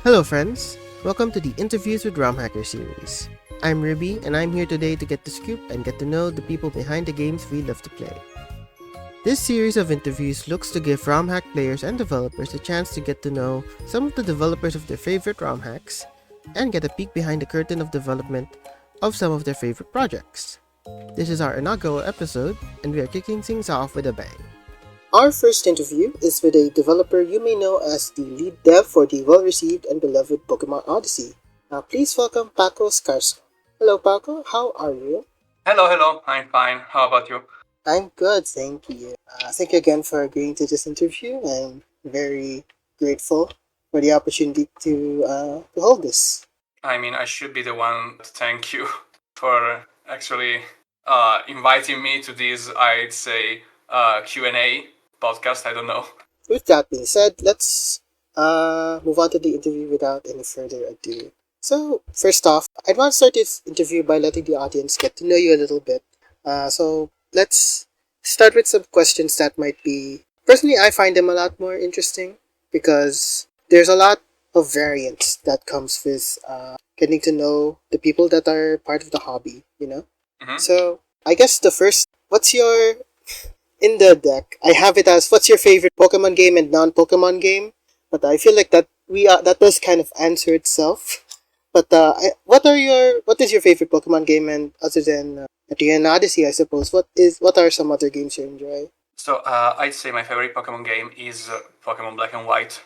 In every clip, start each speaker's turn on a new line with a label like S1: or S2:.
S1: Hello friends, welcome to the Interviews with ROM Hacker series. I'm Ruby and I'm here today to get the scoop and get to know the people behind the games we love to play. This series of interviews looks to give ROM hack players and developers a chance to get to know some of the developers of their favorite ROM hacks and get a peek behind the curtain of development of some of their favorite projects. This is our inaugural episode and we are kicking things off with a bang. Our first interview is with a developer you may know as the lead dev for the well-received and beloved Pokémon Odyssey. Please welcome PacoScarso. Hello Paco, how are you?
S2: Hello, I'm fine. How about you?
S1: I'm good, thank you. Thank you again for agreeing to this interview. I'm very grateful for the opportunity to hold this.
S2: I mean, I should be the one to thank you for actually inviting me to this, I'd say, Q&A podcast. I don't know.
S1: With that being said, let's move on to the interview without any further ado. So, first off, I'd want to start this interview by letting the audience get to know you a little bit. So, let's start with some questions that might be... Personally, I find them a lot more interesting because there's a lot of variance that comes with getting to know the people that are part of the hobby, you know?
S2: Mm-hmm.
S1: So, I guess the first... What's your... In the deck, I have it as what's your favorite Pokemon game and non-Pokemon game, but I feel like that does kind of answer itself. But what is your favorite Pokemon game, and other than Odyssey, I suppose, what are some other games you enjoy?
S2: So I'd say my favorite Pokemon game is Pokemon Black and White,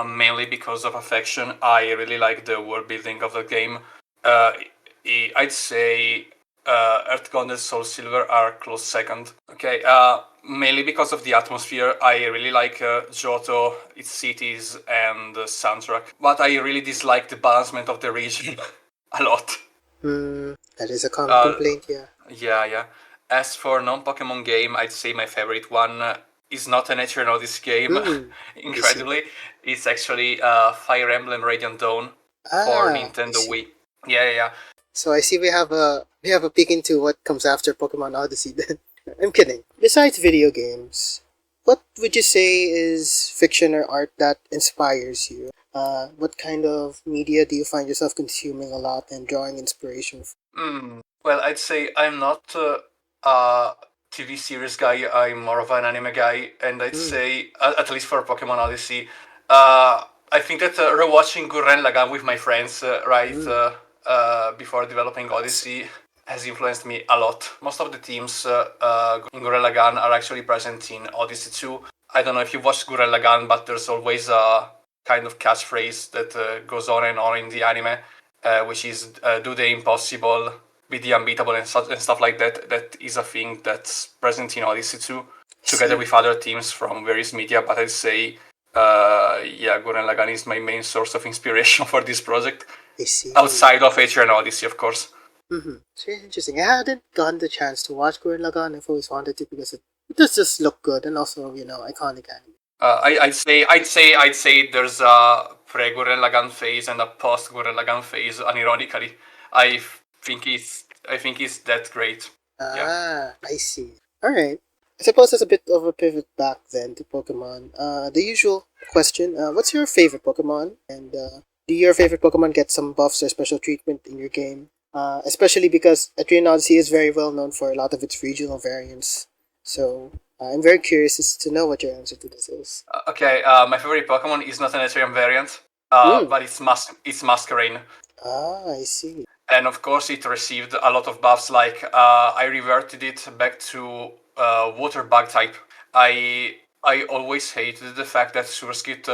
S2: mainly because of affection. I really like the world building of the game. I'd say HeartGold and SoulSilver are close second. Okay, mainly because of the atmosphere. I really like Johto, its cities, and the soundtrack. But I really dislike the balancement of the region a lot.
S1: That is a common complaint, yeah.
S2: Yeah. As for non-Pokemon game, I'd say my favorite one is not an Odyssey game, incredibly. It's actually Fire Emblem Radiant Dawn for Nintendo Wii. Yeah.
S1: So I see we have a peek into what comes after Pokemon Odyssey then. I'm kidding. Besides video games, what would you say is fiction or art that inspires you? What kind of media do you find yourself consuming a lot and drawing inspiration from?
S2: Well, I'd say I'm not a TV series guy. I'm more of an anime guy, and I'd say, at least for Pokemon Odyssey, I think that rewatching Gurren Lagann with my friends, before developing Odyssey has influenced me a lot. Most of the teams in Gurren Lagann are actually present in Odyssey 2. I don't know if you watched Gurren Lagann, but there's always a kind of catchphrase that goes on and on in the anime, which is do the impossible, be the unbeatable, and stuff like that. That is a thing that's present in Odyssey 2, together with other teams from various media, but I'd say, Gurren Lagann is my main source of inspiration for this project.
S1: I see.
S2: Outside of Odyssey, of course.
S1: It's very interesting. I hadn't gotten the chance to watch Gurren Lagann. I've always wanted to because it does just look good and also, iconic anime.
S2: I'd say there's a pre-Gurren Lagann phase and a post-Gurren Lagann phase. Unironically, I think it's that great.
S1: I see. All right. I suppose that's a bit of a pivot back then to Pokemon. The usual question: what's your favorite Pokemon? And do your favorite Pokemon get some buffs or special treatment in your game? Especially because Etrian Odyssey is very well known for a lot of its regional variants. So I'm very curious as to know what your answer to this is.
S2: My favorite Pokemon is not an Etrian variant, but it's Masquerain.
S1: I see.
S2: And of course it received a lot of buffs, like I reverted it back to Water Bug type. I always hated the fact that Surskit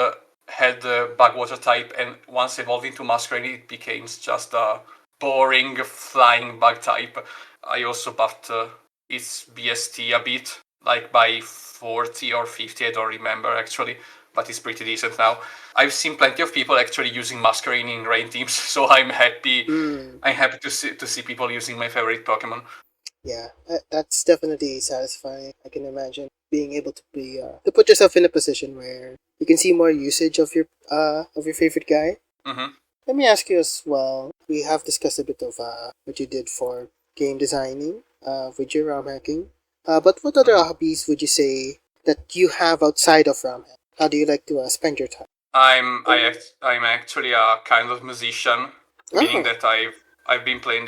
S2: had the Bug Water type, and once evolved into Masquerain it became just a boring flying bug type. I also buffed its BST a bit, like by 40 or 50, I don't remember actually, but it's pretty decent now. I've seen plenty of people actually using Masquerain in rain teams, so I'm happy. I'm happy to see people using my favorite Pokemon.
S1: Yeah, that's definitely satisfying. I can imagine being able to be to put yourself in a position where you can see more usage of your favorite guy.
S2: Mm-hmm.
S1: Let me ask you as well. We have discussed a bit of what you did for game designing with your ROM hacking. But what other hobbies would you say that you have outside of ROM hacking? How do you like to spend your time?
S2: I'm actually a kind of musician, meaning
S1: Oh,
S2: that I've been playing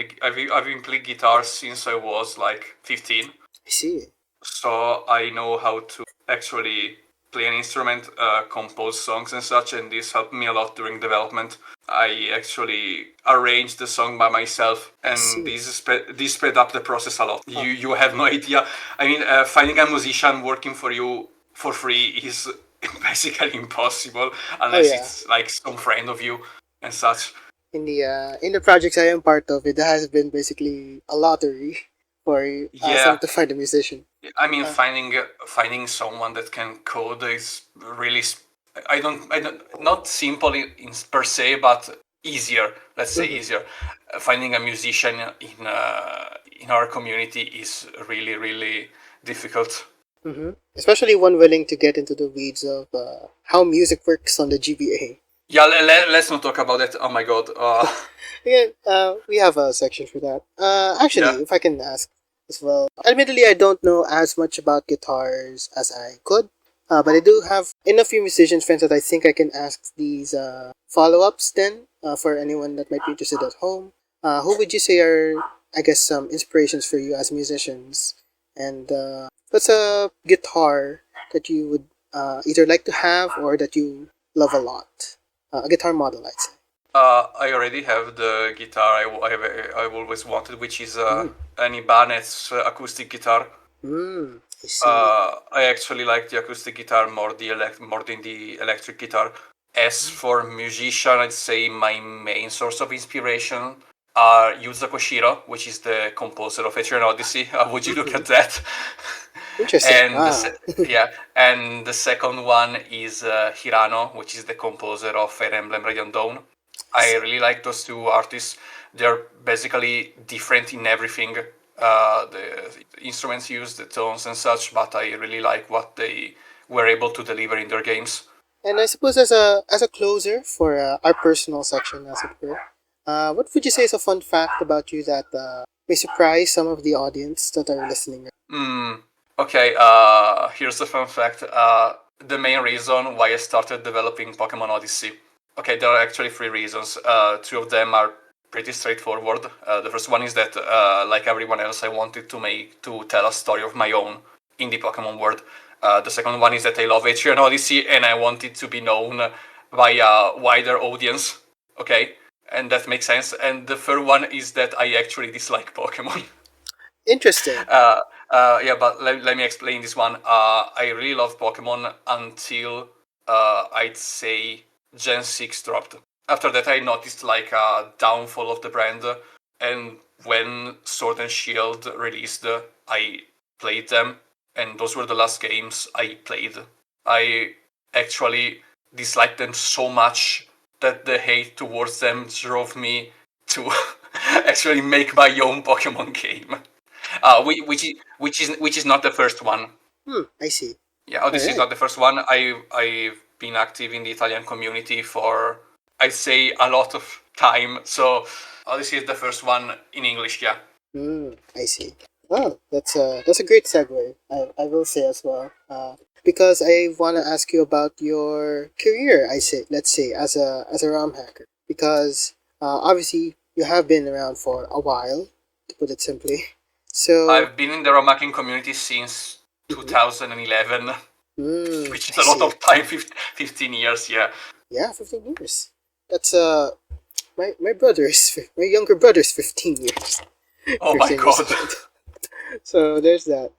S2: guitar since I was like 15.
S1: I see.
S2: So I know how to actually play an instrument, compose songs and such, and this helped me a lot during development. I actually arranged the song by myself,
S1: I
S2: and
S1: see.
S2: this sped up the process a lot.
S1: Oh,
S2: You have no idea. I mean, finding a musician working for you for free is basically impossible
S1: oh
S2: unless
S1: yeah.
S2: it's like some friend of you and such.
S1: In the projects I am part of, it has been basically a lottery for some
S2: Yeah,
S1: to find a musician.
S2: I mean,
S1: Uh,
S2: finding someone that can code is really I don't not simple per se, but easier. Let's say
S1: mhm,
S2: easier. Finding a musician in our community is really difficult.
S1: Especially one willing to get into the weeds of how music works on the GBA.
S2: Yeah, let's not talk about it. Oh my god.
S1: Yeah, we have a section for that.
S2: Yeah.
S1: Actually, if I can ask as well. Admittedly, I don't know as much about guitars as I could, but I do have enough few musicians friends that I think I can ask these follow-ups then for anyone that might be interested at home. Who would you say are, I guess, some inspirations for you as musicians? And what's a guitar that you would either like to have or that you love a lot? A guitar model, I'd say.
S2: I already have the guitar I've always wanted, which is
S1: Mm.
S2: an Ibanez acoustic guitar.
S1: I see.
S2: I actually like the acoustic guitar more than the electric guitar. As for musician, I'd say my main source of inspiration are Yuzo Koshiro, which is the composer of Etrian Odyssey. Would you look
S1: Mhm.
S2: at that?
S1: Interesting.
S2: and
S1: Wow.
S2: yeah, and the second one is Hirano, which is the composer of Fire Emblem Radiant Dawn.
S1: I
S2: I
S1: see.
S2: really like those two artists. They're basically different in everything, the instruments used, the tones and such, but I really like what they were able to deliver in their games.
S1: And I suppose as a closer for our personal section, as it were, what would you say is a fun fact about you that may surprise some of the audience that are listening?
S2: Hmm. Okay, here's the fun fact. The main reason why I started developing Pokemon Odyssey. Okay, there are actually three reasons. Two of them are pretty straightforward. The first one is that, like everyone else, I wanted to tell a story of my own in the Pokemon world. The second one is that I love Etrian Odyssey and I wanted to be known by a wider audience. Okay, and that makes sense. And the third one is that I actually dislike Pokemon.
S1: Interesting.
S2: uh, yeah, but let me explain this one. I really loved Pokemon until I'd say Gen 6 dropped. After that, I noticed like a downfall of the brand, and when Sword and Shield released, I played them, and those were the last games I played. I actually disliked them so much that the hate towards them drove me to actually make my own Pokemon game. Which is not the first one.
S1: I see.
S2: Yeah,
S1: All
S2: Odyssey is
S1: right.
S2: not the first one. I've been active in the Italian community for I'd say a lot of time. So Odyssey is the first one in English. Yeah.
S1: I see. Oh, that's a great segue. I will say as well. Because I want to ask you about your career. I say, let's say, as a ROM hacker. Because obviously you have been around for a while, to put it simply. So,
S2: I've been in the ROM hacking community since
S1: mhm.
S2: 2011, which is
S1: I
S2: a lot
S1: see.
S2: of time. 15 years. Yeah.
S1: Yeah, 15 years. That's my younger brother's 15 years.
S2: Oh my
S1: 15 years
S2: god.
S1: old. So there's that.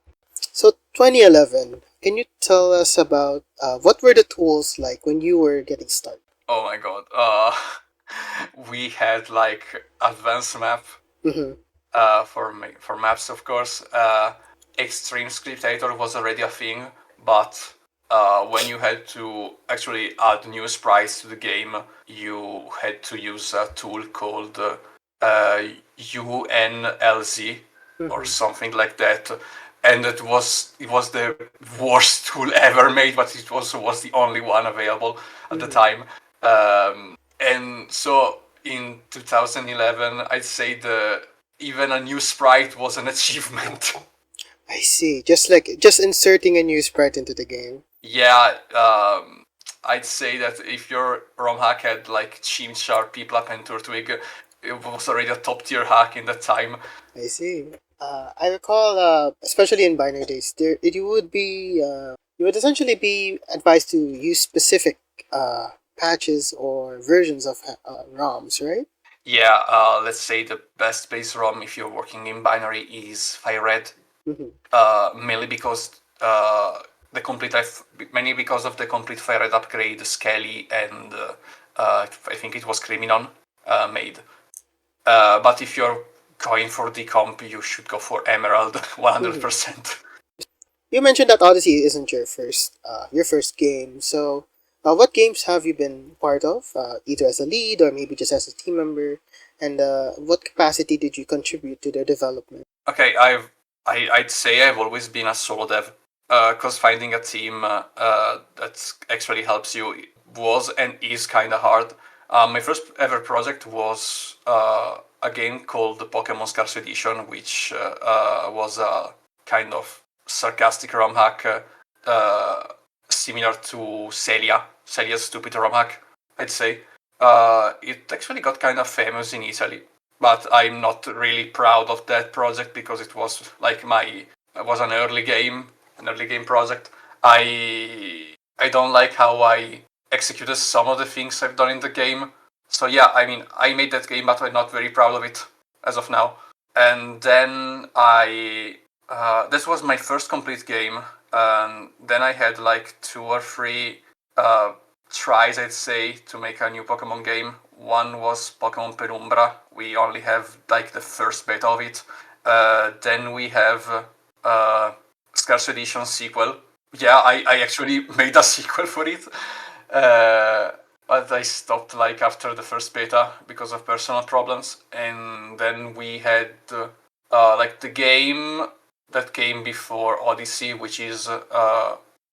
S1: So 2011. Can you tell us about what were the tools like when you were getting started?
S2: Oh my god. We had like advanced map
S1: Mm-hmm.
S2: for maps, of course. Extreme Script Editor was already a thing, but when you had to actually add new sprites to the game, you had to use a tool called UNLZ or
S1: Mm-hmm.
S2: something like that. And it was the worst tool ever made, but it also was the only one available at the
S1: Mm-hmm.
S2: time. And so in 2011, I'd say the even a new sprite was an achievement.
S1: I see. Just inserting a new sprite into the game.
S2: Yeah, I'd say that if your ROM hack had like Chimchar, Piplap, and Turtwig, it was already a top tier hack in that time.
S1: I see. I recall, especially in binary days, you would essentially be advised to use specific patches or versions of ROMs, right?
S2: Yeah, let's say the best base ROM if you're working in binary is FireRed, mainly because mainly because of the complete FireRed upgrade Skelly and I think it was Criminon made. But if you're going for decomp, you should go for Emerald 100%.
S1: You mentioned that Odyssey isn't your first game. So, what games have you been part of? Either as a lead or maybe just as a team member, and what capacity did you contribute to their development?
S2: Okay, I'd say I've always been a solo dev, because finding a team that actually helps you was and is kind of hard. My first ever project was a game called the Pokémon Scarso Edition, which was a kind of sarcastic ROM hack, similar to Celia's stupid ROM hack, I'd say. It actually got kind of famous in Italy, but I'm not really proud of that project because it was like it was an early game project. I don't like how I executed some of the things I've done in the game. So yeah, I mean, I made that game, but I'm not very proud of it as of now. And then this was my first complete game. And then I had like 2 or 3 tries, I'd say, to make a new Pokemon game. One was Pokemon Penumbra. We only have like the first beta of it. Then we have Scarce Edition sequel. Yeah, I actually made a sequel for it. But I stopped like after the first beta because of personal problems. And then we had like the game that came before Odyssey, which is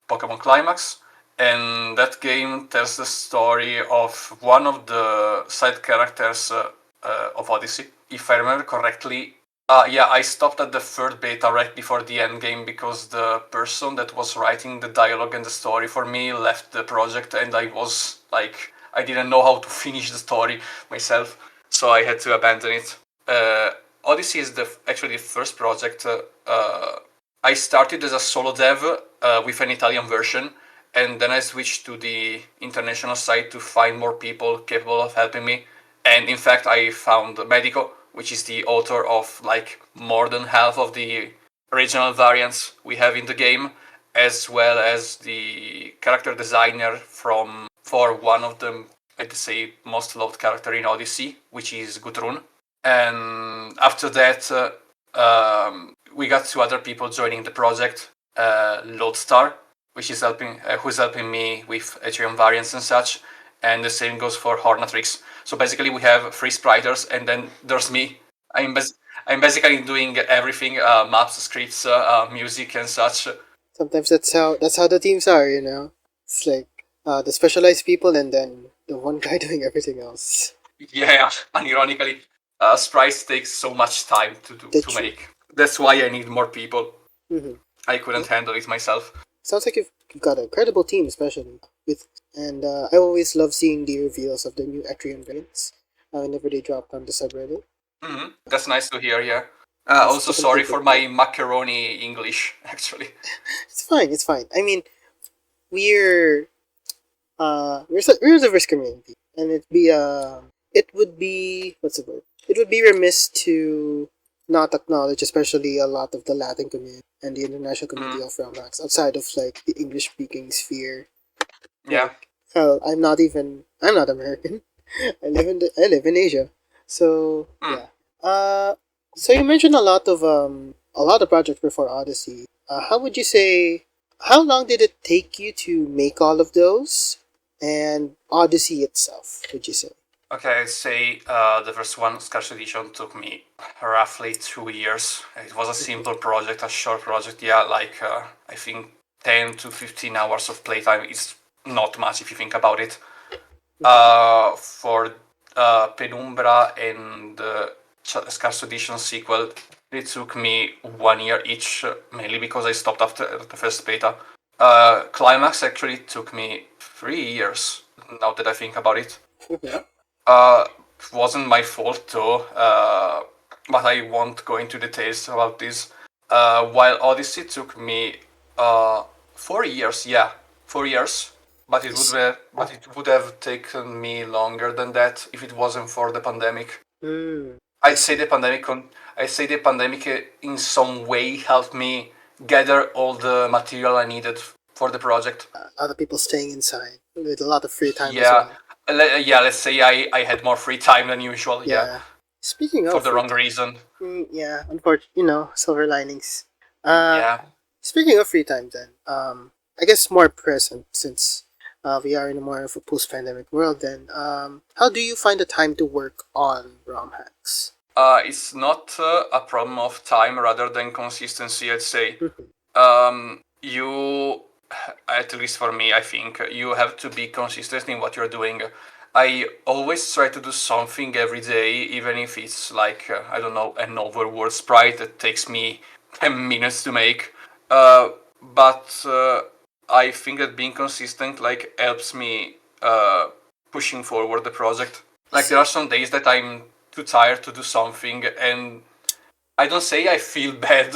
S2: Pokemon Climax. And that game tells the story of one of the side characters of Odyssey. If I remember correctly, yeah, I stopped at the third beta right before the end game because the person that was writing the dialogue and the story for me left the project, and I was like, I didn't know how to finish the story myself, so I had to abandon it. Odyssey is actually the first project. I started as a solo dev with an Italian version, and then I switched to the international site to find more people capable of helping me. And in fact, I found Medico, which is the author of like more than half of the original variants we have in the game, as well as the character designer for one of the, I'd say, most loved character in Odyssey, which is Gudrun. And after that, we got 2 other people joining the project, Lodestar, who's helping me with Etrian variants and such, and the same goes for Hornatrix. So basically, we have 3 spriters, and then there's me. I'm basically doing everything: maps, scripts, music, and such.
S1: Sometimes that's how the teams are. It's like the specialized people and then the one guy doing everything else.
S2: Yeah, unironically, sprites takes so much time to make. That's why I need more people.
S1: Mm-hmm.
S2: I couldn't handle it myself.
S1: Sounds like you've got a credible team, especially and I always love seeing the reveals of the new Etrian variants whenever they drop on the subreddit.
S2: Mm-hmm. That's nice to hear. Yeah. Also, sorry for my macaroni English. Actually,
S1: it's fine. I mean, we're we're a diverse community, and it would be what's the word? It would be remiss to not acknowledge, especially a lot of the Latin community and the international community of ROM hacks outside of like the English speaking sphere.
S2: Yeah.
S1: Like, hell, I'm not American. I live in Asia. So yeah. So you mentioned a lot of projects before Odyssey. How would you say? How long did it take you to make all of those? And Odyssey itself, would you say?
S2: Okay, I'd say the first one, Scarce Edition, took me roughly 2 years. It was a simple project, a short project. Yeah, like I think 10 to 15 hours of playtime is not much if you think about it. For Penumbra and Scarce Edition sequel, it took me 1 year each, mainly because I stopped after the first beta. Climax actually took me 3 years, now that I think about it.
S1: Yeah.
S2: It wasn't my fault though, but I won't go into details about this. While Odyssey took me 4 years, yeah, 4 years. But it would have taken me longer than that if it wasn't for the pandemic.
S1: Mm.
S2: I'd say the pandemic in some way helped me gather all the material I needed for the project.
S1: Other people staying inside with a lot of free time as
S2: Yeah,
S1: well.
S2: yeah. Let's say I had more free time than usual. Yeah,
S1: Speaking
S2: for
S1: of
S2: the
S1: free
S2: wrong
S1: time,
S2: reason.
S1: yeah, unfortunately, silver linings.
S2: Yeah.
S1: Speaking of free time, then, I guess more present since we are in a more of a post-pandemic world. Then, how do you find the time to work on ROM hacks?
S2: It's not a problem of time rather than consistency, I'd say. You, at least for me, I think you have to be consistent in what you're doing. I always try to do something every day, even if it's like, I don't know, an overworld sprite that takes me 10 minutes to make. But I think that being consistent like helps me pushing forward the project. Like there are some days that I'm too tired to do something, and I don't say I feel bad,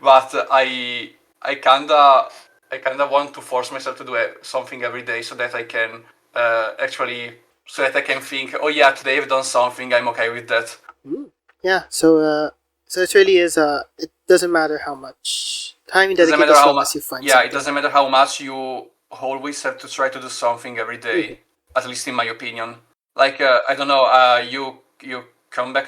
S2: but I kinda want to force myself to do something every day so that I can so that I can think, oh yeah, today I've done something, I'm okay with that.
S1: Yeah, so it really is. It doesn't matter how much time you
S2: Doesn't
S1: dedicate
S2: matter
S1: as
S2: how
S1: long
S2: much.
S1: as you find
S2: Yeah, it
S1: something.
S2: doesn't matter how much you always have to try to do something every day. At least in my opinion. Like I don't know. You come back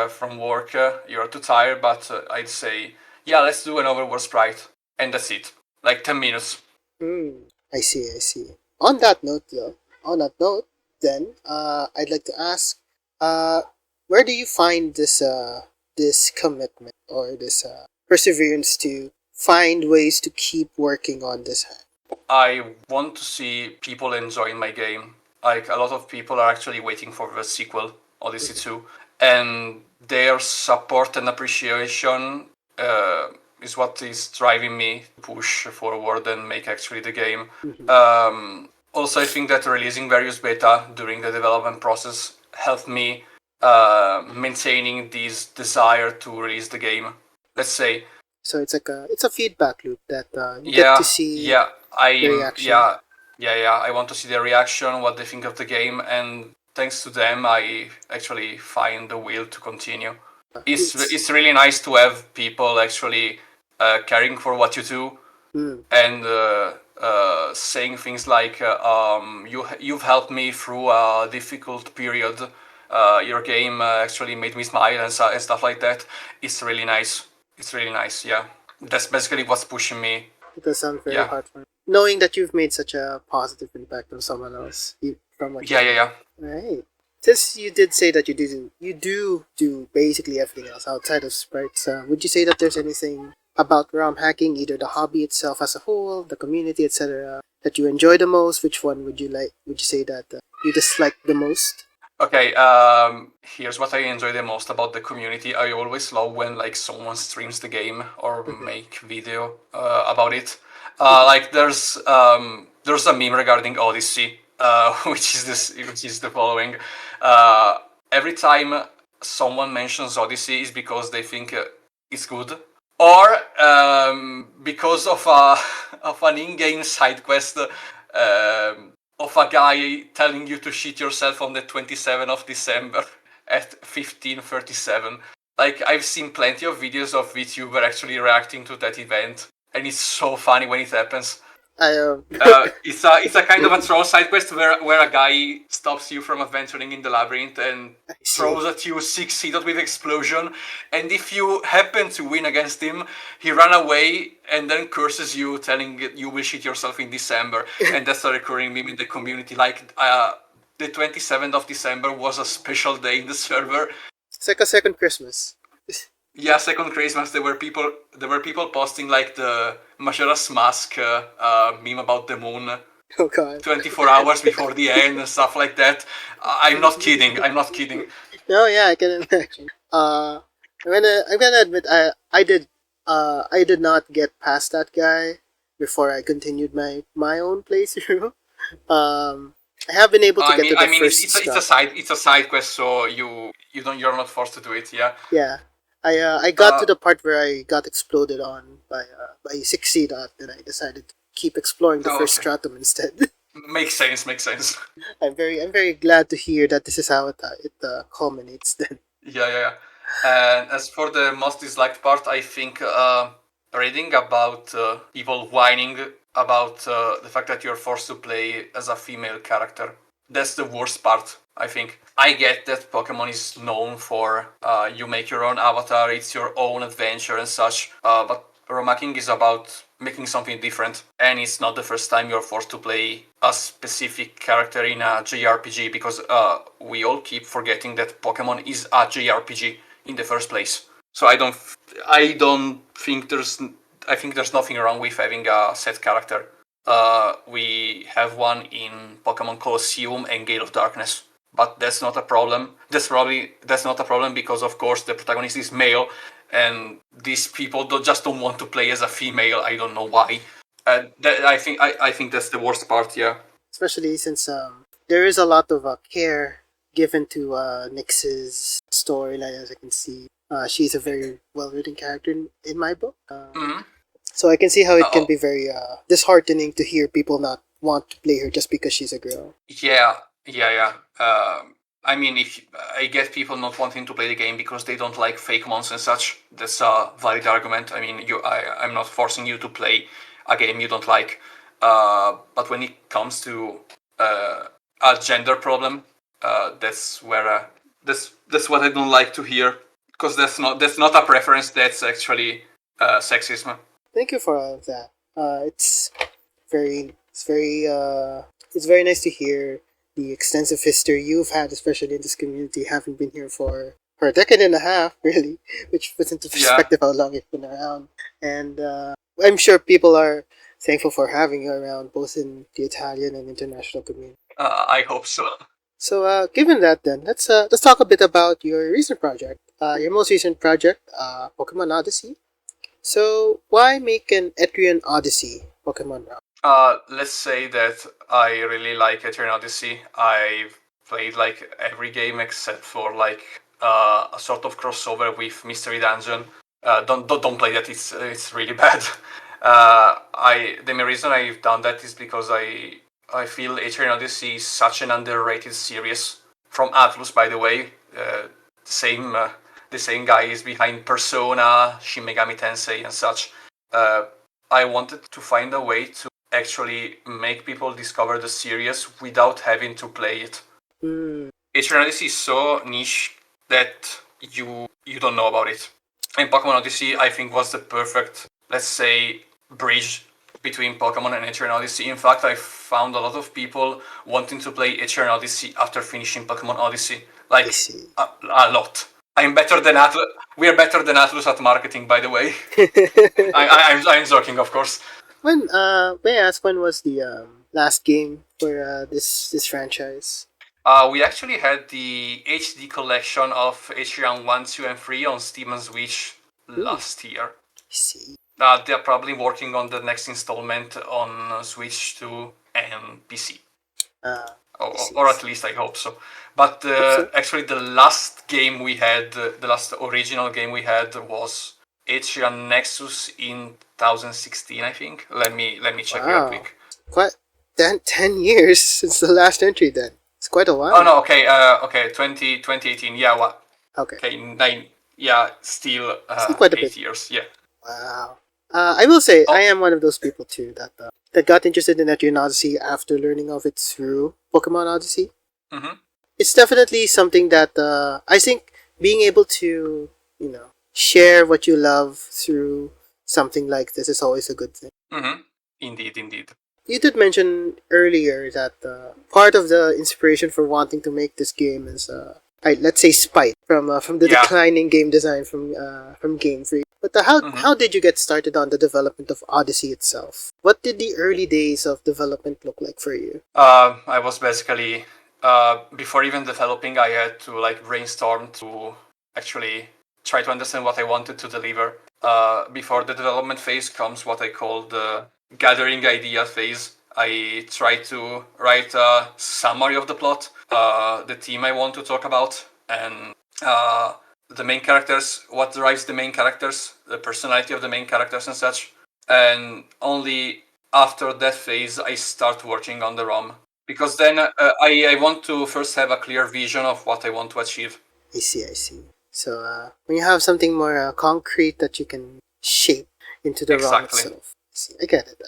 S2: from work. You're too tired, but I'd say yeah, let's do an overworld sprite, and that's it. Like 10 minutes.
S1: I see, I see. On that note, though, on that note, then, I'd like to ask, where do you find this commitment or this perseverance to find ways to keep working on this hack?
S2: I want to see people enjoying my game. Like a lot of people are actually waiting for the sequel, Odyssey 2, and their support and appreciation is what is driving me to push forward and make actually the game. Also, I think that releasing various beta during the development process helped me maintaining this desire to release the game. Let's say,
S1: So it's like it's a feedback loop that you get to see
S2: yeah,
S1: the reaction.
S2: yeah. I want to see their reaction, what they think of the game, and thanks to them, I actually find the will to continue. It's really nice to have people actually caring for what you do and saying things like you've helped me through a difficult period. Your game actually made me smile and stuff like that. It's really nice. It's really nice. Yeah, that's basically what's pushing me.
S1: It does sound very
S2: Yeah.
S1: heartwarming. Knowing that you've made such a positive impact on someone else, from what
S2: Yeah.
S1: Right. Since you did say that you do basically everything else outside of sprites, would you say that there's anything about ROM hacking, either the hobby itself as a whole, the community, etc., that you enjoy the most? Which one would you like? Would you say that you dislike the most?
S2: Okay, here's what I enjoy the most about the community. I always love when like someone streams the game or make video about it. Like there's a meme regarding Odyssey, which is the following. Every time someone mentions Odyssey is because they think it's good, or because of an in-game side quest. Of a guy telling you to shit yourself on the 27th of December at 15:37. Like, I've seen plenty of videos of VTuber actually reacting to that event, and it's so funny when it happens. It's a kind of a troll side quest where a guy stops you from adventuring in the labyrinth and throws at you 6 seated with explosion, and if you happen to win against him, he run away and then curses you, telling you will shit yourself in December, and that's a recurring meme in the community. Like the 27th of December was a special day in the server.
S1: It's like a second Christmas.
S2: Yeah, second Christmas, there were people posting like the Majora's Mask meme about the moon.
S1: Oh god.
S2: 24 hours before the end and stuff like that. I'm not kidding.
S1: No, yeah, I can imagine. I'm gonna admit I did not get past that guy before I continued my own playthrough. I have been able to get to the first
S2: it's a side quest, so you're not forced to do it. Yeah.
S1: Yeah, I got to the part where I got exploded on by 6C dot, and I decided to keep exploring the first stratum instead.
S2: Makes sense.
S1: I'm very glad to hear that this is how it culminates then.
S2: Yeah. And as for the most disliked part, I think reading about people whining about the fact that you're forced to play as a female character. That's the worst part, I think. I get that Pokemon is known for you make your own avatar, it's your own adventure and such, but ROM hacking is about making something different, and it's not the first time you're forced to play a specific character in a JRPG, because we all keep forgetting that Pokemon is a JRPG in the first place. So I think there's nothing wrong with having a set character. We have one in Pokemon Colosseum and Gale of Darkness, but that's not a problem. That's not a problem because, of course, the protagonist is male, and these people don't want to play as a female. I don't know why. I think that's the worst part. Yeah.
S1: Especially since there is a lot of care given to Nyx's storyline, as I can see. She's a very well-written character in my book. So I can see how it can be very disheartening to hear people not want to play her just because she's a girl.
S2: Yeah. I mean, if I get people not wanting to play the game because they don't like fake mons and such, that's a valid argument. I mean, I'm not forcing you to play a game you don't like. But when it comes to a gender problem, that's where that's what I don't like to hear, because that's not a preference. That's actually sexism.
S1: Thank you for all of that. It's very nice to hear the extensive history you've had, especially in this community, having been here for a decade and a half, really, which puts into perspective how long you've been around. And I'm sure people are thankful for having you around, both in the Italian and international community.
S2: I hope so.
S1: So, given that, then let's talk a bit about your recent project, your most recent project, Pokemon Odyssey. So, why make an Etrian Odyssey Pokemon round?
S2: Let's say that I really like Etrian Odyssey. I've played like every game except for like a sort of crossover with Mystery Dungeon. Don't play that. It's really bad. The main reason I've done that is because I feel Etrian Odyssey is such an underrated series. From Atlus, by the way. The same guy is behind Persona, Shin Megami Tensei, and such. I wanted to find a way to actually make people discover the series without having to play it. Etrian Odyssey is so niche that you don't know about it. And Pokemon Odyssey, I think, was the perfect, let's say, bridge between Pokemon and Etrian Odyssey. In fact, I found a lot of people wanting to play Etrian Odyssey after finishing Pokemon Odyssey. Like, a lot. I'm better than Atlus. We are better than Atlus at marketing, by the way. I'm joking, of course.
S1: May I ask, when was the last game for this franchise?
S2: We actually had the HD collection of Etrian 1, 2, and 3 on Steam and Switch last year.
S1: I see.
S2: They're probably working on the next installment on Switch 2 and PC. Or at least I hope so. But actually, the last game we had, the last original game we had, was Etrian Nexus in 2016, I think. Let me check real quick.
S1: Quite 10 years since the last entry. Then it's quite a while.
S2: Oh no, okay, 2018. Yeah, what?
S1: Okay.
S2: Okay, 9. Yeah, still
S1: quite a
S2: 8
S1: bit.
S2: years. Yeah.
S1: Wow. I will say I am one of those people too that got interested in Etrian Odyssey after learning of it through Pokemon Odyssey.
S2: Mm-hmm.
S1: It's definitely something that I think being able to share what you love through something like this is always a good thing.
S2: Mm-hmm. Indeed.
S1: You did mention earlier that part of the inspiration for wanting to make this game is let's say spite from the declining game design from Game Freak. But how did you get started on the development of Odyssey itself? What did the early days of development look like for you?
S2: I was basically before even developing, I had to like brainstorm to actually try to understand what I wanted to deliver. Before the development phase comes what I call the gathering idea phase. I try to write a summary of the plot, the theme I want to talk about, and the main characters, what drives the main characters, the personality of the main characters and such. And only after that phase, I start working on the ROM. Because then I want to first have a clear vision of what I want to achieve.
S1: I see. So when you have something more concrete that you can shape into the ROM
S2: Exactly.
S1: itself. See, I get it.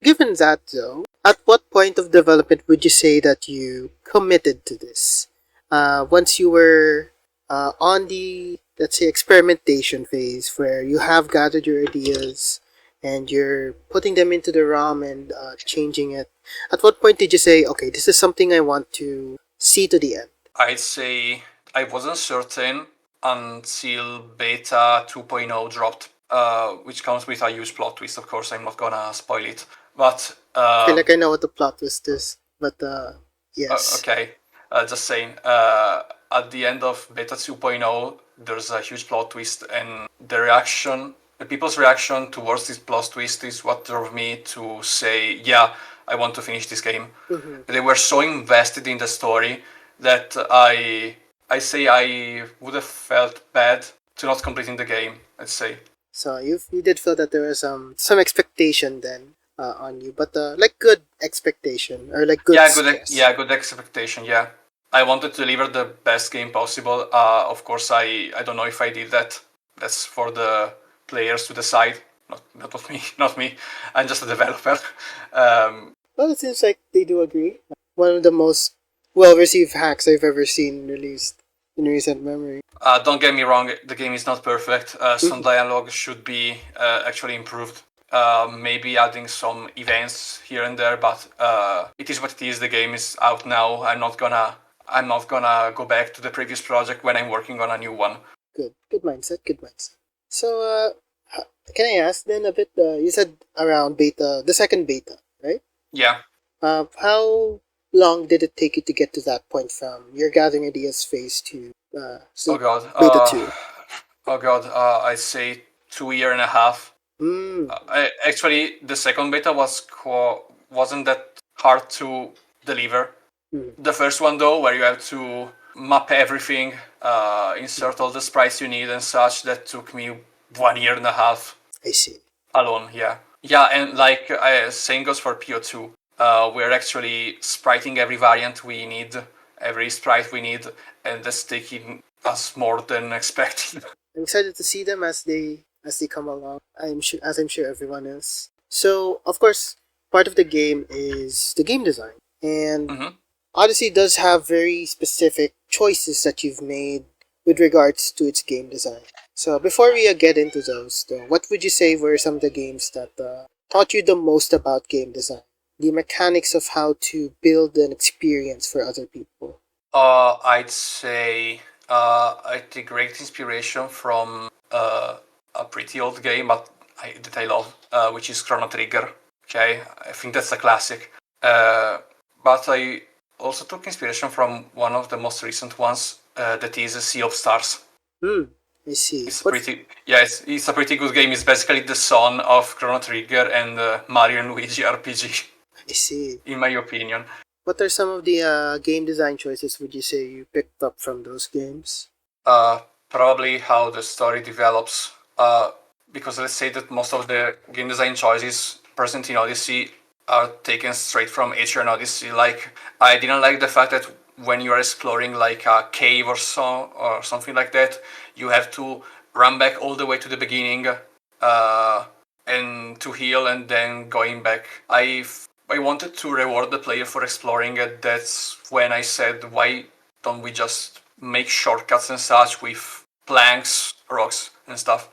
S1: Given that though, at what point of development would you say that you committed to this? Once you were on the, let's say, experimentation phase where you have gathered your ideas and you're putting them into the ROM and changing it, at what point did you say, okay, this is something I want to see to the end?
S2: I'd say I wasn't certain until beta 2.0 dropped, which comes with a huge plot twist. Of course, I'm not gonna spoil it, but
S1: I feel like I know what the plot twist is, but yes.
S2: okay. Just saying. At the end of beta 2.0, there's a huge plot twist, and the people's reaction towards this plot twist is what drove me to say, yeah, I want to finish this game.
S1: Mm-hmm.
S2: They were so invested in the story that I say I would have felt bad to not completing the game, let's say.
S1: So you did feel that there was some expectation then on you, but like good expectation or like good stress.
S2: Good expectation. Yeah, I wanted to deliver the best game possible. Of course, I don't know if I did that. That's for the players to decide. Not me. I'm just a developer.
S1: Well, it seems like they do agree. One of the most well-received hacks I've ever seen released in recent memory.
S2: Don't get me wrong, the game is not perfect. Some dialogue should be actually improved. Maybe adding some events here and there, but it is what it is. The game is out now. I'm not gonna go back to the previous project when I'm working on a new one.
S1: Good mindset. So, can I ask then a bit? You said around beta, the second beta, right?
S2: Yeah.
S1: How long did it take you to get to that point from your gathering ideas phase to
S2: Oh god.
S1: beta 2?
S2: Oh god. I'd say 2.5 years. Actually, the second beta wasn't that hard to deliver. The first one though, where you have to map everything, insert all the sprites you need and such, that took me 1.5 years.
S1: I see.
S2: Alone, yeah. Yeah, and like same goes for PO2. We're actually spriting every variant we need, every sprite we need, and that's taking us more than expected.
S1: I'm excited to see them as they come along. I'm sure everyone is. So, of course, part of the game is the game design, and Odyssey does have very specific choices that you've made with regards to its game design. So, before we get into those, though, what would you say were some of the games that taught you the most about game design? The mechanics of how to build an experience for other people.
S2: I'd say I take great inspiration from a pretty old game, but that I love, which is Chrono Trigger. Okay, I think that's a classic. But I also took inspiration from one of the most recent ones, that is Sea of Stars.
S1: I see.
S2: It's a pretty good game. It's basically the son of Chrono Trigger and Mario and Luigi RPG.
S1: I see.
S2: In my opinion.
S1: What are some of the game design choices would you say you picked up from those games?
S2: Probably how the story develops. Because let's say that most of the game design choices present in Odyssey are taken straight from H.R. Odyssey. Like, I didn't like the fact that when you are exploring like a cave or something like that, you have to run back all the way to the beginning and to heal and then going back. I wanted to reward the player for exploring it. That's when I said, why don't we just make shortcuts and such with planks, rocks, and stuff?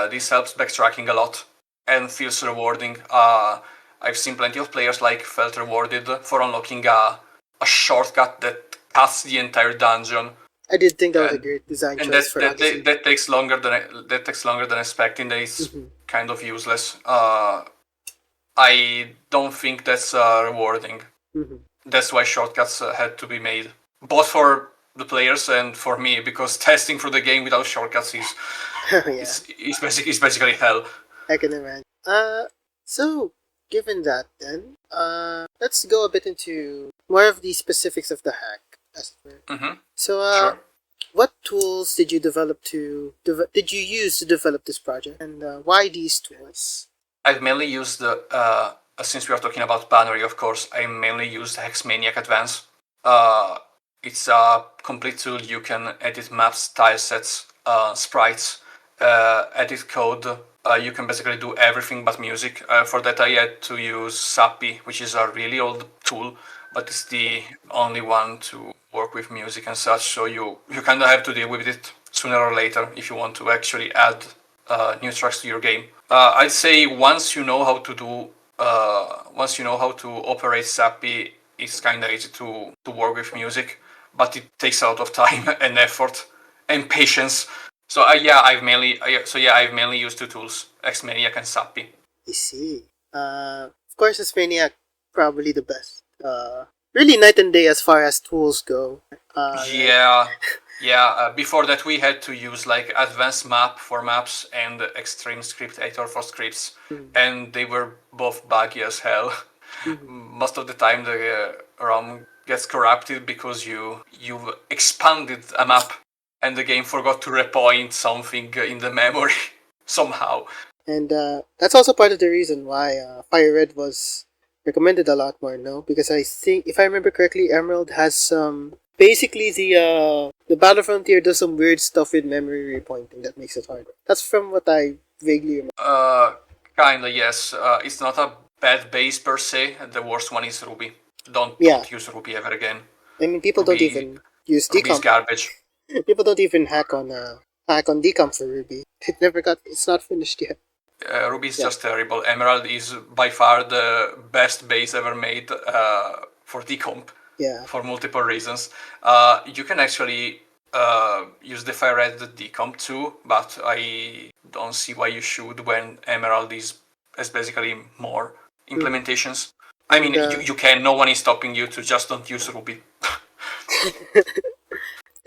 S2: This helps backtracking a lot and feels rewarding. I've seen plenty of players like felt rewarded for unlocking a shortcut that cuts the entire dungeon.
S1: I did think that was a great design choice for Odyssey.
S2: That takes longer than expecting. That is kind of useless. I don't think that's rewarding. That's why shortcuts had to be made, both for the players and for me, because testing for the game without shortcuts is basically hell.
S1: I can imagine. So given that, then let's go a bit into more of the specifics of the hack, as it were.
S2: Mm-hmm.
S1: So,
S2: Sure.
S1: what tools did you did you use to develop this project, and why these tools?
S2: I've mainly used since we are talking about binary, of course, I mainly used Hexmaniac Advance. It's a complete tool. You can edit maps, tile sets, sprites, edit code. You can basically do everything but music. For that, I had to use Sappy, which is a really old tool, but it's the only one to work with music and such. So you kind of have to deal with it sooner or later if you want to actually add new tracks to your game. I'd say once you know how to operate Sappy, it's kind of easy to work with music, but it takes a lot of time and effort and patience. So I've mainly used two tools, Xmaniac and Sappy.
S1: I see. Of course, as Maniac, probably the best. Really night and day as far as tools go.
S2: Yeah, before that, we had to use like Advanced Map for maps and Extreme Script Editor for scripts, and they were both buggy as hell. Most of the time, the ROM gets corrupted because you've expanded a map, and the game forgot to repoint something in the memory somehow.
S1: And that's also part of the reason why Fire Red was recommended a lot more, no? Because I think, if I remember correctly, Emerald has some. Basically, the Battle Frontier does some weird stuff with memory repointing that makes it hard. That's from what I vaguely remember.
S2: Kinda, yes. It's not a bad base per se. The worst one is Ruby. Don't use Ruby ever again.
S1: I mean, people don't even use
S2: Ruby's
S1: decomp.
S2: garbage.
S1: People don't even hack on decomp for Ruby. It's not finished yet.
S2: Ruby is just terrible. Emerald is by far the best base ever made for decomp.
S1: Yeah.
S2: For multiple reasons. You can actually use the Fire Red decomp too, but I don't see why you should when Emerald is basically more implementations. I mean, you can. No one is stopping you to just don't use Ruby.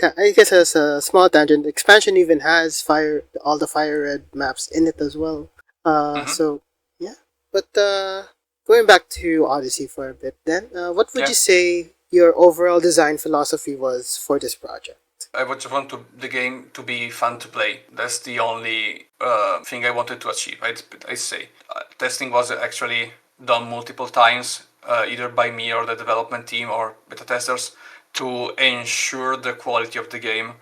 S1: I guess as a small tangent, expansion even has all the Fire Red maps in it as well. So yeah. But going back to Odyssey for a bit, then what would you say your overall design philosophy was for this project?
S2: I would just want the game to be fun to play. That's the only thing I wanted to achieve. I'd say testing was actually done multiple times, either by me or the development team or beta testers, to ensure the quality of the game.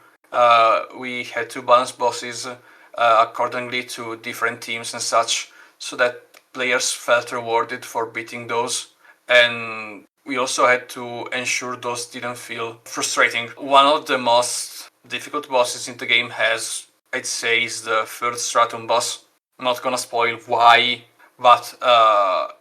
S2: We had to balance bosses accordingly to different teams and such, so that players felt rewarded for beating those, and we also had to ensure those didn't feel frustrating. One of the most difficult bosses in the game I'd say, is the third Stratum boss. I'm not gonna spoil why, but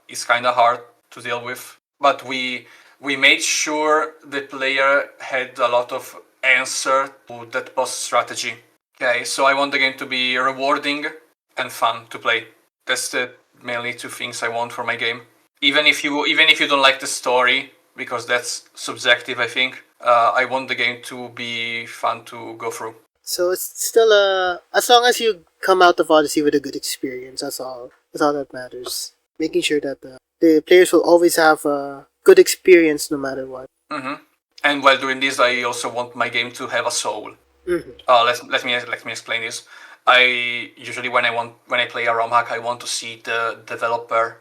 S2: it's kind of hard to deal with. But we made sure the player had a lot of answer to that boss strategy. Okay, so I want the game to be rewarding and fun to play. That's the mainly two things I want for my game. Even if you don't like the story, because that's subjective, I think, I want the game to be fun to go through.
S1: So it's still as long as you come out of Odyssey with a good experience, that's all that matters. Making sure that the players will always have a good experience no matter what.
S2: And while doing this, I also want my game to have a soul. Let me explain this. I usually when I play a ROM hack, I want to see the developer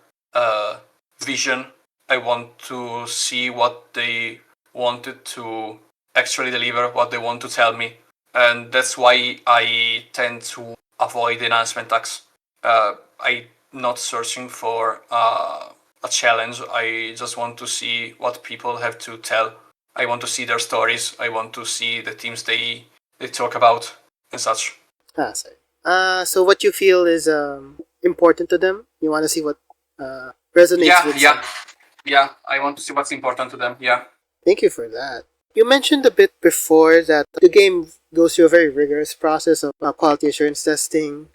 S2: vision. I want to see what they wanted to actually deliver, what they want to tell me, and that's why I tend to avoid enhancement tags. I'm not searching for a challenge. I just want to see what people have to tell. I want to see their stories. I want to see the themes they talk about and such.
S1: So what you feel is important to them? You want to see what resonates with them?
S2: Yeah, I want to see what's important to them, yeah.
S1: Thank you for that. You mentioned a bit before that the game goes through a very rigorous process of quality assurance testing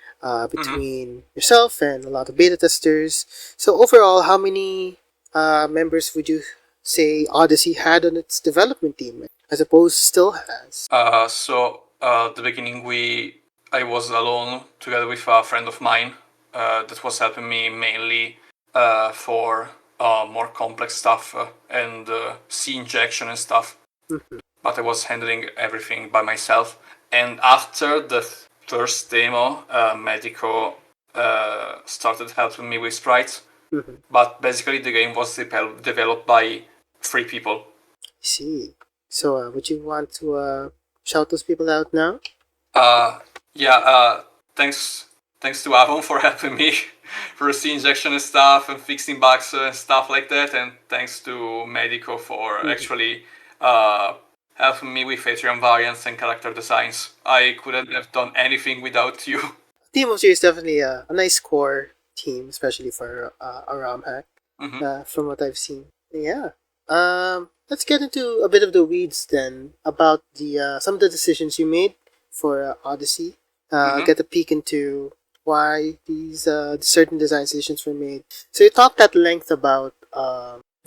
S1: between yourself and a lot of beta testers. So overall, how many members would you say Odyssey had on its development team, as opposed still has?
S2: At the beginning, I was alone together with a friend of mine that was helping me mainly for more complex stuff and C injection and stuff. But I was handling everything by myself. And after the first demo, Medico started helping me with sprites. But basically, the game was developed by 3 people.
S1: I see. So, would you want to shout those people out now?
S2: Thanks to Avon for helping me for C injection and stuff and fixing bugs and stuff like that, and thanks to Medico for actually helping me with Atrium variants and character designs. I couldn't have done anything without you.
S1: Team of Two is definitely a nice core team, especially for a ROM hack, from what I've seen. Yeah. Let's get into a bit of the weeds then about the some of the decisions you made for Odyssey. Get a peek into why these certain design decisions were made. So you talked at length about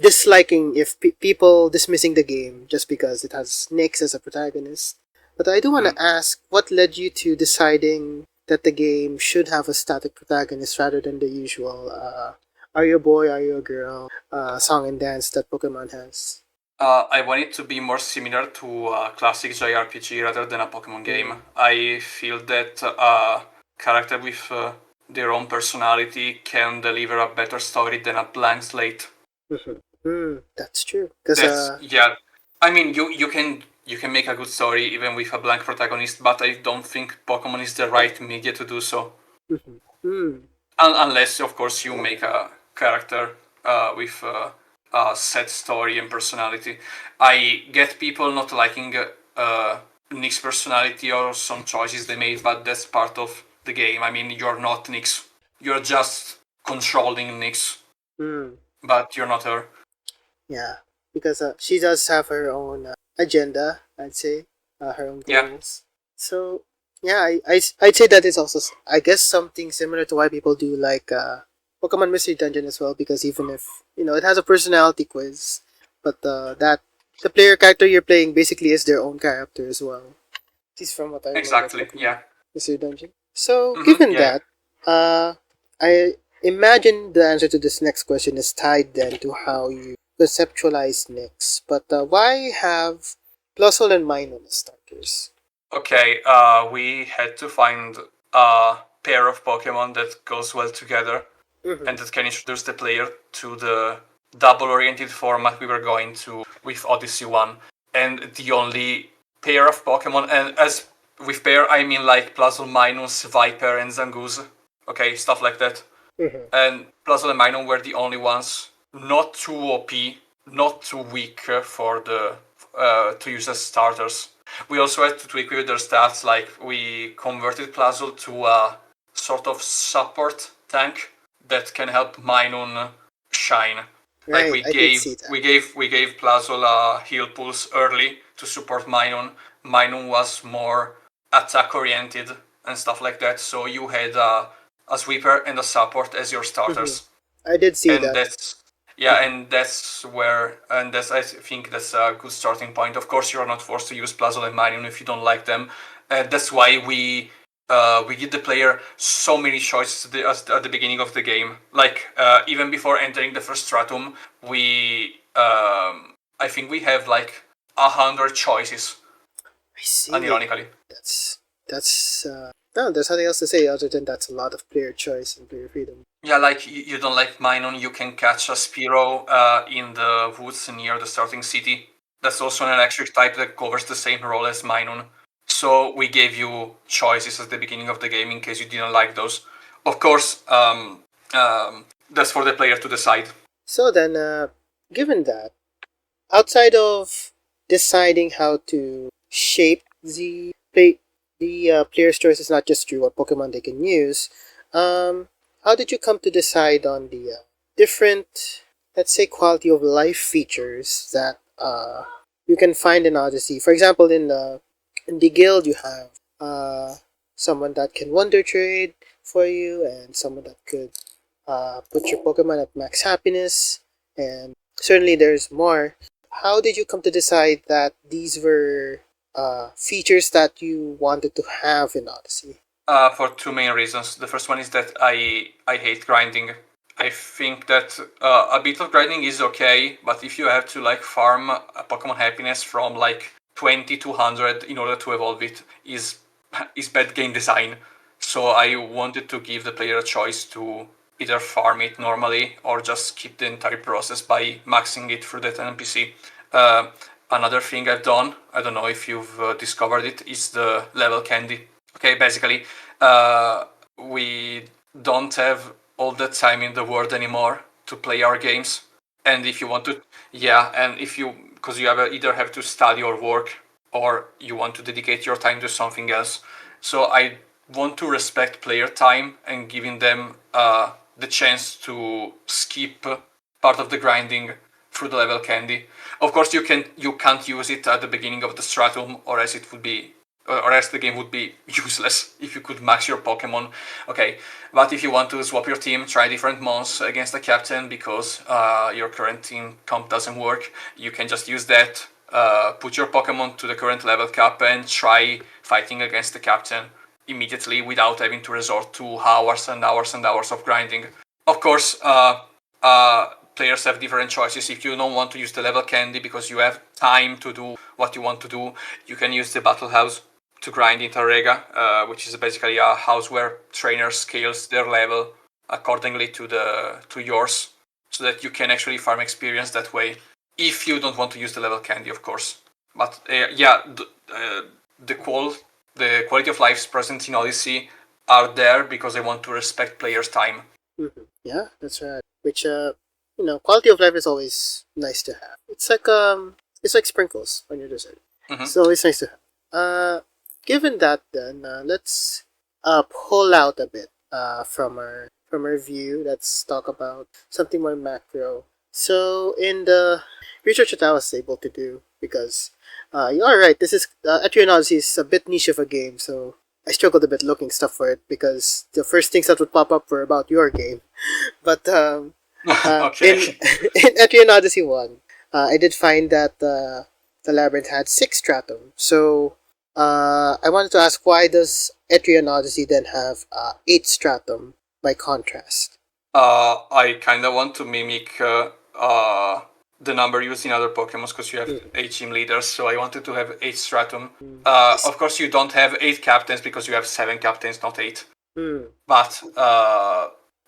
S1: disliking if people dismissing the game just because it has Nyx as a protagonist. But I do want to ask, what led you to deciding that the game should have a static protagonist rather than the usual are you a boy, are you a girl song and dance that Pokemon has?
S2: I want it to be more similar to a classic JRPG rather than a Pokemon game. I feel that a character with their own personality can deliver a better story than a blank slate.
S1: That's true.
S2: I mean, you can make a good story even with a blank protagonist, but I don't think Pokemon is the right media to do so. Unless, of course, you make a character with a set story and personality. I get people not liking Nyx's personality or some choices they made, but that's part of the game. I mean, you're not Nyx. You're just controlling Nyx. But you're not her.
S1: Yeah, because she does have her own agenda, I'd say, her own goals.
S2: Yeah.
S1: So, yeah, I'd say that is also, I guess, something similar to why people do like Pokemon Mystery Dungeon as well, because even if, it has a personality quiz, but the player character you're playing basically is their own character as well. At least from what I remember.
S2: Exactly, yeah.
S1: Mystery Dungeon. So, given that, I imagine the answer to this next question is tied then to how you conceptualize Nyx. But why have Plusle and Minun as starters?
S2: Okay, we had to find a pair of Pokemon that goes well together and that can introduce the player to the double-oriented format we were going to with Odyssey 1. And the only pair of Pokemon, and as with pair I mean like Plusle, Minus, Viper, and Zangoose. Okay, stuff like that. And Plusle and Minun were the only ones not too OP, not too weak for the to use as starters. We also had to tweak with their stats, like we converted Plusle to a sort of support tank that can help Minun shine.
S1: Right,
S2: like we gave Plusle a heal pulse early to support Minun. Minun was more attack oriented and stuff like that, so you had a sweeper and a support as your starters.
S1: I did see
S2: and
S1: that.
S2: I think that's a good starting point. Of course, you're not forced to use Plusle and Minun if you don't like them. That's why we give the player so many choices at the beginning of the game. Like even before entering the first stratum, I think we have like 100 choices.
S1: I see.
S2: Unironically.
S1: No, there's nothing else to say other than that's a lot of player choice and player freedom.
S2: Yeah, like you don't like Minun, you can catch a Spearow in the woods near the starting city. That's also an electric type that covers the same role as Minun. So we gave you choices at the beginning of the game in case you didn't like those. Of course, that's for the player to decide.
S1: So then, given that, outside of deciding how to shape the player's choices not just through what Pokemon they can use, how did you come to decide on the different, let's say, quality of life features that you can find in Odyssey? For example, in the guild, you have someone that can wonder trade for you, and someone that could put your Pokemon at max happiness, and certainly there's more. How did you come to decide that these were features that you wanted to have in Odyssey?
S2: For two main reasons. The first one is that I hate grinding. I think that a bit of grinding is okay, but if you have to like farm a Pokemon happiness from like 20 to 100 in order to evolve it is bad game design. So I wanted to give the player a choice to either farm it normally or just skip the entire process by maxing it through that NPC. Another thing I've done, I don't know if you've discovered it, is the level candy. Okay, basically, we don't have all the time in the world anymore to play our games. And if you want to, yeah, and if you, because you either have to study or work, or you want to dedicate your time to something else. So I want to respect player time and giving them the chance to skip part of the grinding through the level candy. Of course, you can't use it at the beginning of the stratum, or else it would be, or else the game would be useless if you could max your Pokemon. Okay, but if you want to swap your team, try different mons against the captain because your current team comp doesn't work, you can just use that. Put your Pokemon to the current level cap and try fighting against the captain immediately without having to resort to hours and hours and hours of grinding. Of course, players have different choices. If you don't want to use the level candy because you have time to do what you want to do, you can use the battle house to grind Interrega, which is basically a house where trainers scales their level accordingly to yours, so that you can actually farm experience that way. If you don't want to use the level candy, of course. But the quality of lives present in Odyssey are there because I want to respect players' time.
S1: Mm-hmm. Yeah, that's right. Which quality of life is always nice to have. It's like sprinkles on your dessert.
S2: Mm-hmm.
S1: It's always nice to have. Given that, then let's pull out a bit from our view. Let's talk about something more macro. So in the research that I was able to do, because you are right, this is Etrian Odyssey is a bit niche of a game, so I struggled a bit looking stuff for it because the first things that would pop up were about your game. But
S2: okay.
S1: in Etrian Odyssey 1, I did find that the labyrinth had 6 stratum. So I wanted to ask, why does Etrian Odyssey then have 8 stratum by contrast?
S2: I kind of want to mimic the number used in other Pokemon because you have 8 gym leaders, so I wanted to have 8 stratum. Of course, you don't have 8 captains because you have 7 captains, not 8. But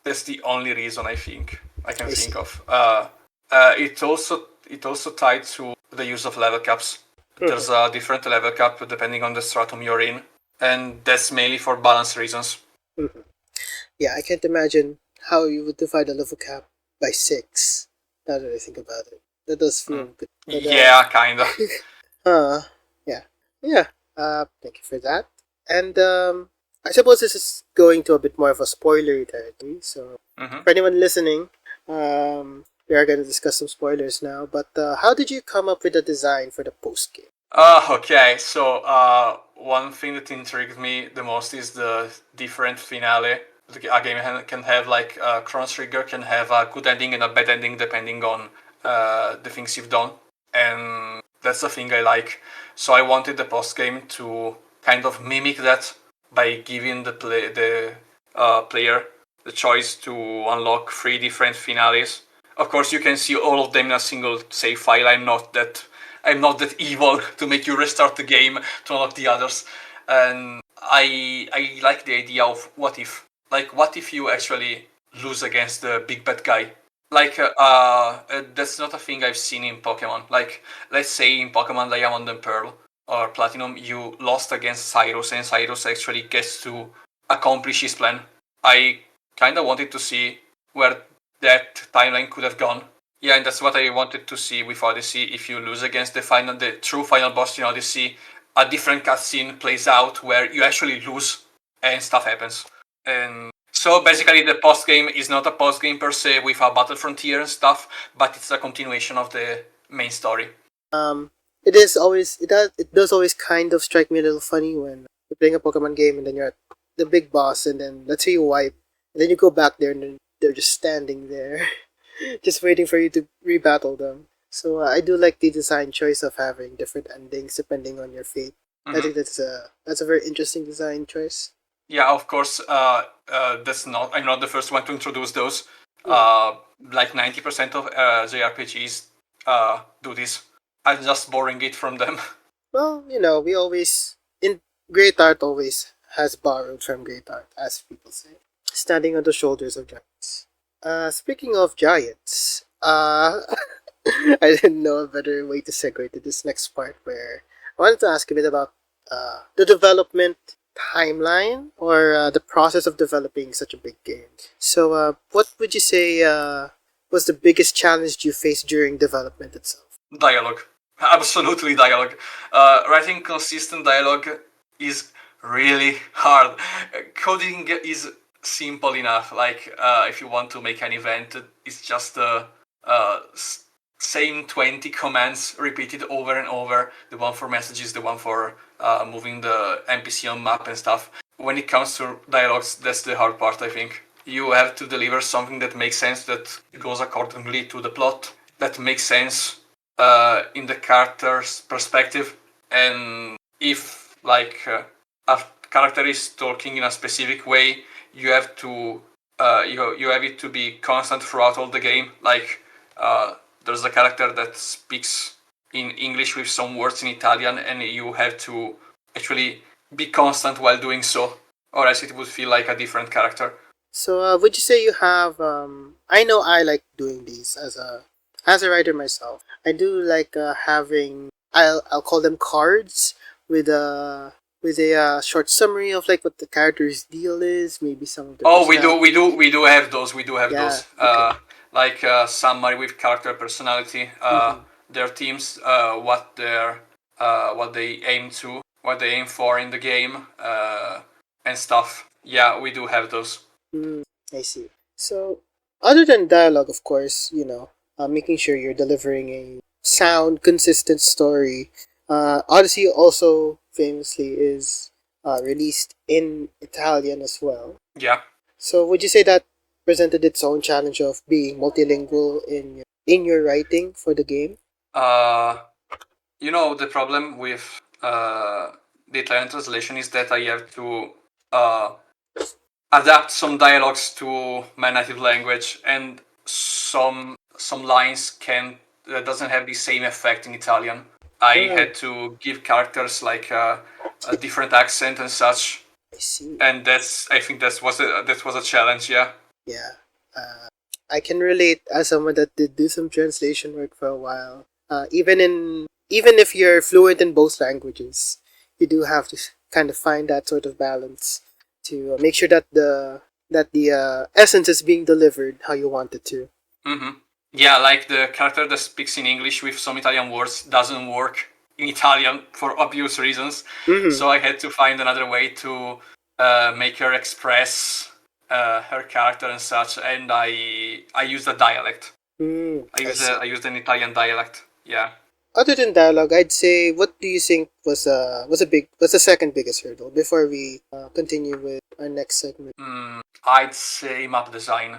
S2: that's the only reason I think I can think of. It also tied to the use of level caps. There's a different level cap depending on the stratum you're in, and that's mainly for balance reasons.
S1: Yeah, I can't imagine how you would divide a level cap by 6. Now that I think about it, that does feel good. But,
S2: yeah, kinda.
S1: Yeah. Thank you for that. And I suppose this is going to a bit more of a spoilery territory. So for anyone listening, we are going to discuss some spoilers now. But how did you come up with the design for the post game?
S2: Okay, so one thing that intrigued me the most is the different finale. A game can have, like Chrono Trigger can have a good ending and a bad ending depending on the things you've done, and that's the thing I like. So I wanted the post game to kind of mimic that by giving the player the choice to unlock 3 different finales. Of course, you can see all of them in a single save file. I'm not that evil to make you restart the game to unlock the others. And I like the idea of what if you actually lose against the big bad guy. Like that's not a thing I've seen in Pokemon. Like, let's say in Pokemon Diamond and Pearl or Platinum, you lost against Cyrus, and Cyrus actually gets to accomplish his plan. I kind of wanted to see where that timeline could have gone. Yeah, and that's what I wanted to see with Odyssey. If you lose against the true final boss in Odyssey, a different cutscene plays out where you actually lose and stuff happens. And so basically the post game is not a post game per se with a battle frontier and stuff, but it's a continuation of the main story.
S1: It does always kind of strike me a little funny when you're playing a Pokemon game and then you're at the big boss, and then let's say you wipe, and then you go back there and then they're just standing there, just waiting for you to rebattle them. So I do like the design choice of having different endings depending on your fate. I think that's a very interesting design choice.
S2: Yeah, of course. I'm not the first one to introduce those. Like 90% of JRPGs do this. I'm just borrowing it from them.
S1: Well, we always in great art always has borrowed from great art, as people say. Standing on the shoulders of giants. Speaking of giants, I didn't know a better way to segue to this next part where I wanted to ask a bit about the development timeline or the process of developing such a big game. So, what would you say was the biggest challenge you faced during development itself?
S2: Dialogue. Absolutely dialogue. Writing consistent dialogue is really hard. Coding is simple enough. Like if you want to make an event, it's just same 20 commands repeated over and over. The one for messages, the one for moving the NPC on map and stuff. When it comes to dialogues, that's the hard part, I think. You have to deliver something that makes sense, that goes accordingly to the plot, that makes sense in the character's perspective, and if like a character is talking in a specific way, you have to you have it to be constant throughout all the game. Like there's a character that speaks in English with some words in Italian, and you have to actually be constant while doing so, or else it would feel like a different character.
S1: So, would you say you have? I know I like doing these as a writer myself. I do like having. I'll call them cards with a short summary of like what the character's deal is, maybe some of the.
S2: Oh, we do have those. We do have
S1: Yeah,
S2: those.
S1: okay.
S2: Like summary with character personality, their teams, what they aim to, what they aim for in the game, and stuff. Yeah, we do have those.
S1: I see. So, other than dialogue, of course, making sure you're delivering a sound, consistent story. Odyssey also famously is released in Italian as well.
S2: Yeah.
S1: So, would you say that presented its own challenge of being multilingual in your writing for the game?
S2: The problem with the Italian translation is that I have to adapt some dialogues to my native language, and some lines doesn't have the same effect in Italian. I had to give characters like a different accent and such.
S1: I see.
S2: And I think that was a challenge. Yeah.
S1: Yeah. I can relate as someone that did do some translation work for a while. Even if you're fluent in both languages, you do have to kind of find that sort of balance to make sure that the essence is being delivered how you want it to.
S2: Mm-hmm. Yeah, like the character that speaks in English with some Italian words doesn't work in Italian for obvious reasons.
S1: Mm-hmm.
S2: So I had to find another way to make her express her character and such, and I used a dialect. I used an Italian dialect. Yeah.
S1: Other than dialogue, I'd say, what do you think was the second biggest hurdle before we continue with our next segment?
S2: I'd say map design.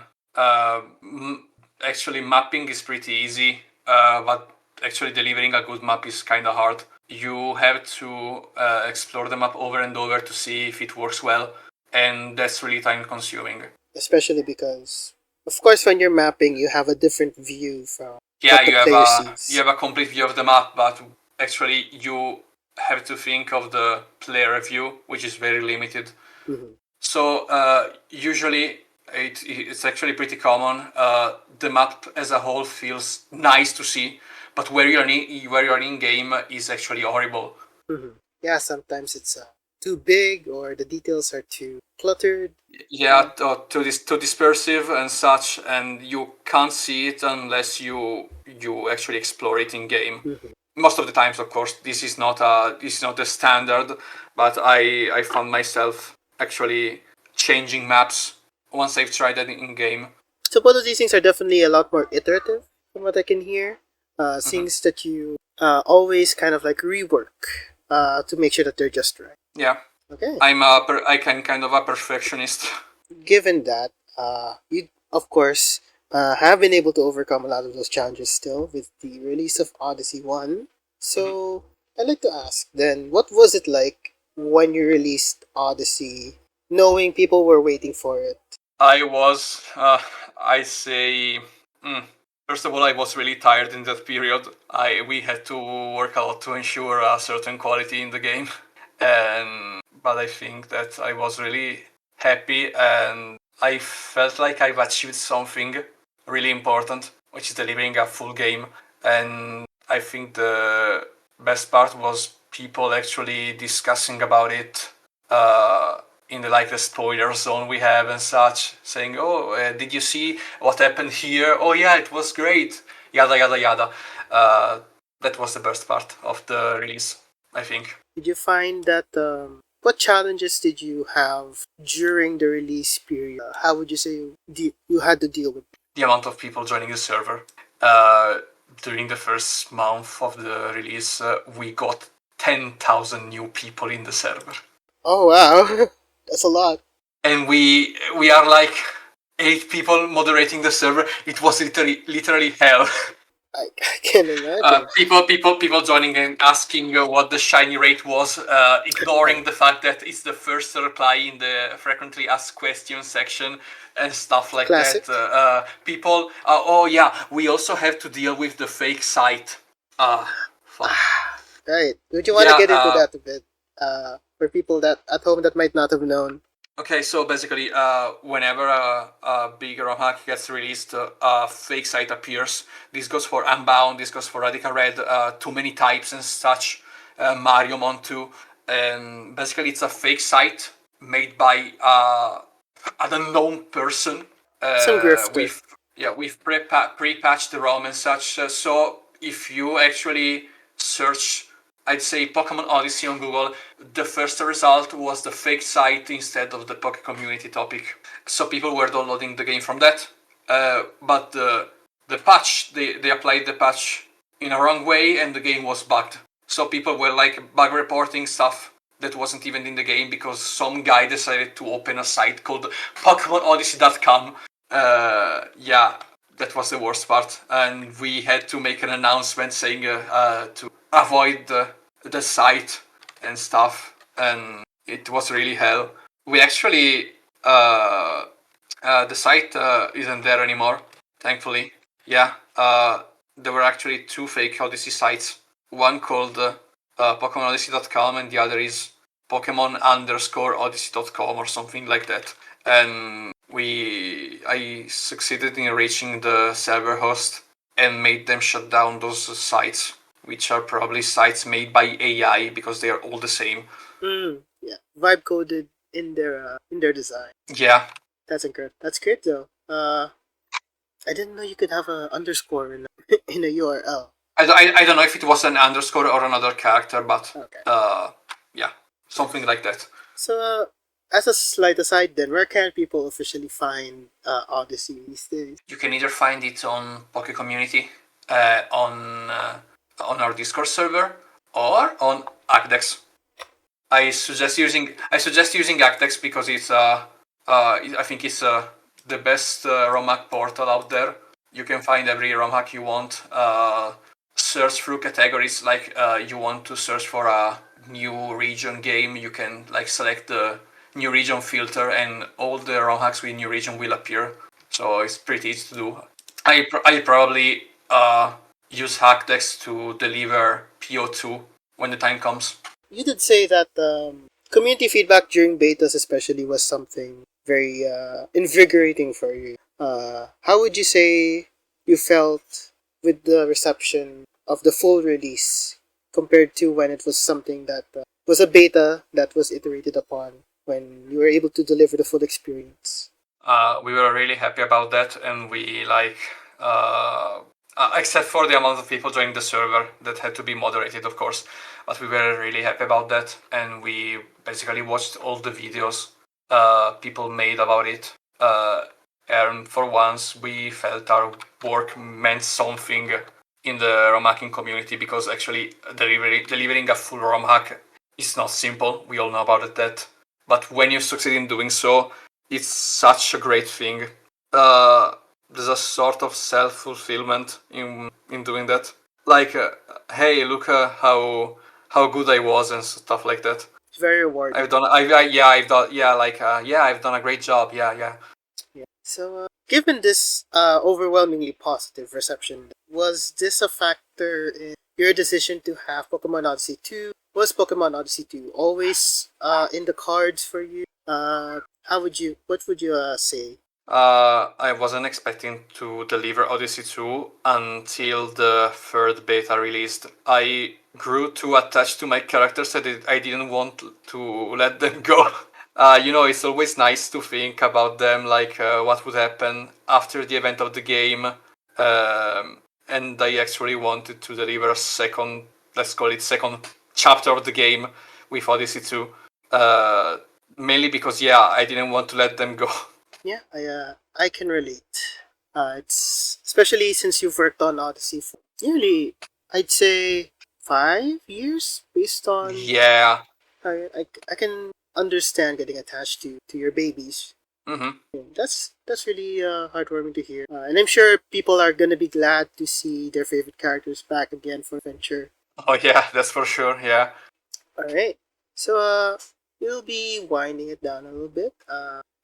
S2: Actually, mapping is pretty easy, but actually delivering a good map is kind of hard. You have to explore the map over and over to see if it works well, and that's really time consuming.
S1: Especially because, of course, when you're mapping, you have a different view from
S2: yeah,
S1: you
S2: have a complete view of the map, but actually you have to think of the player view, which is very limited.
S1: Mm-hmm.
S2: So usually it's actually pretty common. The map as a whole feels nice to see, but where you're in game is actually horrible.
S1: Mm-hmm. Yeah, sometimes it's too big or the details are too cluttered.
S2: Yeah, too dispersive and such, and you can't see it unless you actually explore it in game.
S1: Mm-hmm.
S2: Most of the times, of course, this is not the standard, but I found myself actually changing maps once I've tried that in game.
S1: So both of these things are definitely a lot more iterative from what I can hear. Things that you always kind of like rework to make sure that they're just right.
S2: Yeah.
S1: Okay.
S2: I can kind of a perfectionist.
S1: Given that, you of course have been able to overcome a lot of those challenges still with the release of Odyssey 1. So I'd like to ask then, what was it like when you released Odyssey, knowing people were waiting for it?
S2: I was, I say, first of all, I was really tired in that period. We had to work a lot to ensure a certain quality in the game, but I think that I was really happy and I felt like I've achieved something really important, which is delivering a full game. And I think the best part was people actually discussing about it in the spoiler zone we have and such, saying, "Oh, did you see what happened here? Oh yeah, it was great." Yada yada yada. That was the best part of the release, I think.
S1: Did you find that what challenges did you have during the release period? How would you say you had to deal with?
S2: The amount of people joining the server. During the first month of the release, we got 10,000 new people in the server.
S1: Oh wow, that's a lot.
S2: And we are like 8 people moderating the server. It was literally hell.
S1: I can imagine.
S2: People joining and asking what the shiny rate was, ignoring the fact that it's the first reply in the frequently asked questions section and stuff like
S1: Classic.
S2: that. People, oh yeah, we also have to deal with the fake site. Fuck.
S1: Right. Would you want to get into that a bit? For people that at home that might not have known.
S2: Okay, so basically, whenever a big ROM hack gets released, a fake site appears. This goes for Unbound, this goes for Radical Red, Too Many Types and such, Mario Mon2. And basically, it's a fake site made by an unknown person.
S1: Some grifter.
S2: We've pre-patched the ROM and such. So if you actually search, I'd say, Pokémon Odyssey on Google, the first result was the fake site instead of the Poké Community topic. So people were downloading the game from that. But the patch, they applied the patch in a wrong way and the game was bugged. So people were like bug reporting stuff that wasn't even in the game because some guy decided to open a site called PokemonOdyssey.com. Yeah, that was the worst part. And we had to make an announcement saying to avoid the site and stuff, and it was really hell. We actually the site isn't there anymore, thankfully. Yeah, there were actually 2 fake Odyssey sites. One called PokemonOdyssey.com and the other is Pokemon_Odyssey.com or something like that. And I succeeded in reaching the server host and made them shut down those sites, which are probably sites made by AI because they are all the same.
S1: Yeah, vibe coded in their design.
S2: Yeah,
S1: that's incredible. That's great though. I didn't know you could have an underscore in in a URL.
S2: I don't know if it was an underscore or another character, but
S1: okay.
S2: Yeah, something like that.
S1: So, as a slight aside, then, where can people officially find Odyssey these days?
S2: You can either find it on Poké Community, on our Discord server, or on Acdex. I suggest using Acdex because it's I think it's the best ROM hack portal out there. You can find every ROM hack you want. Search through categories, like you want to search for a new region game, you can like select the new region filter and all the ROM hacks with new region will appear. So it's pretty easy to do. I probably use Hackdex to deliver PO2 when the time comes.
S1: You did say that community feedback during betas especially was something very invigorating for you. How would you say you felt with the reception of the full release compared to when it was something that was a beta that was iterated upon, when you were able to deliver the full experience?
S2: We were really happy about that, and we except for the amount of people joining the server that had to be moderated, of course, but we were really happy about that, and we basically watched all the videos people made about it, and for once we felt our work meant something in the ROM hacking community, because actually delivering a full ROM hack is not simple. We all know about that. But when you succeed in doing so, it's such a great thing. There's a sort of self-fulfillment in doing that. Like, hey, look how good I was and stuff like that.
S1: It's very rewarding.
S2: I've done a great job. Yeah.
S1: So, given this overwhelmingly positive reception, was this a factor in your decision to have Pokemon Odyssey 2? Was Pokemon Odyssey 2 always in the cards for you? What would you say?
S2: I wasn't expecting to deliver Odyssey 2 until the third beta released. I grew too attached to my characters that I didn't want to let them go. It's always nice to think about them, like what would happen after the event of the game. And I actually wanted to deliver a second, let's call it second chapter of the game with Odyssey 2. Mainly because, I didn't want to let them go.
S1: Yeah, I can relate. It's especially since you've worked on Odyssey for nearly, I'd say, 5 years. Based on I can understand getting attached to your babies.
S2: Mm-hmm.
S1: That's really heartwarming to hear, and I'm sure people are gonna be glad to see their favorite characters back again for adventure.
S2: Oh yeah, that's for sure. Yeah.
S1: All right, so we'll be winding it down a little bit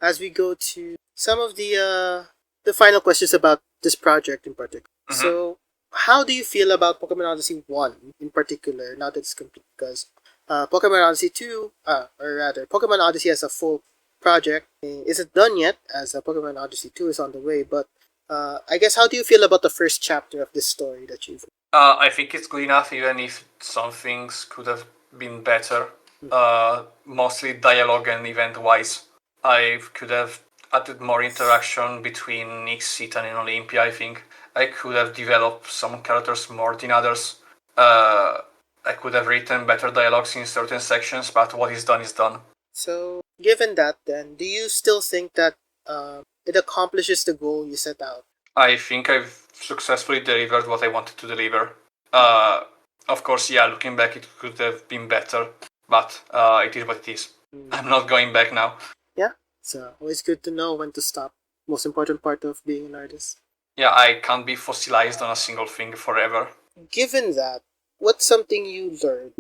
S1: as we go to some of the final questions about this project in particular.
S2: Mm-hmm.
S1: So, how do you feel about Pokemon Odyssey 1 in particular now that it's complete? Because Pokemon Odyssey 2, or rather, Pokemon Odyssey as a full project isn't done yet, as Pokemon Odyssey 2 is on the way, but I guess how do you feel about the first chapter of this story that you've...
S2: I think it's good enough, even if some things could have been better. Mostly dialogue and event-wise. I could have added more interaction between Nick, Citan, and Olympia, I think. I could have developed some characters more than others. I could have written better dialogues in certain sections, but what is done is done.
S1: So, given that then, do you still think that it accomplishes the goal you set out?
S2: I think I've successfully delivered what I wanted to deliver. Of course, looking back, it could have been better, but it is what it is. I'm not going back now.
S1: Yeah, it's always good to know when to stop. Most important part of being an artist.
S2: Yeah, I can't be fossilized on a single thing forever.
S1: Given that, what's something you learned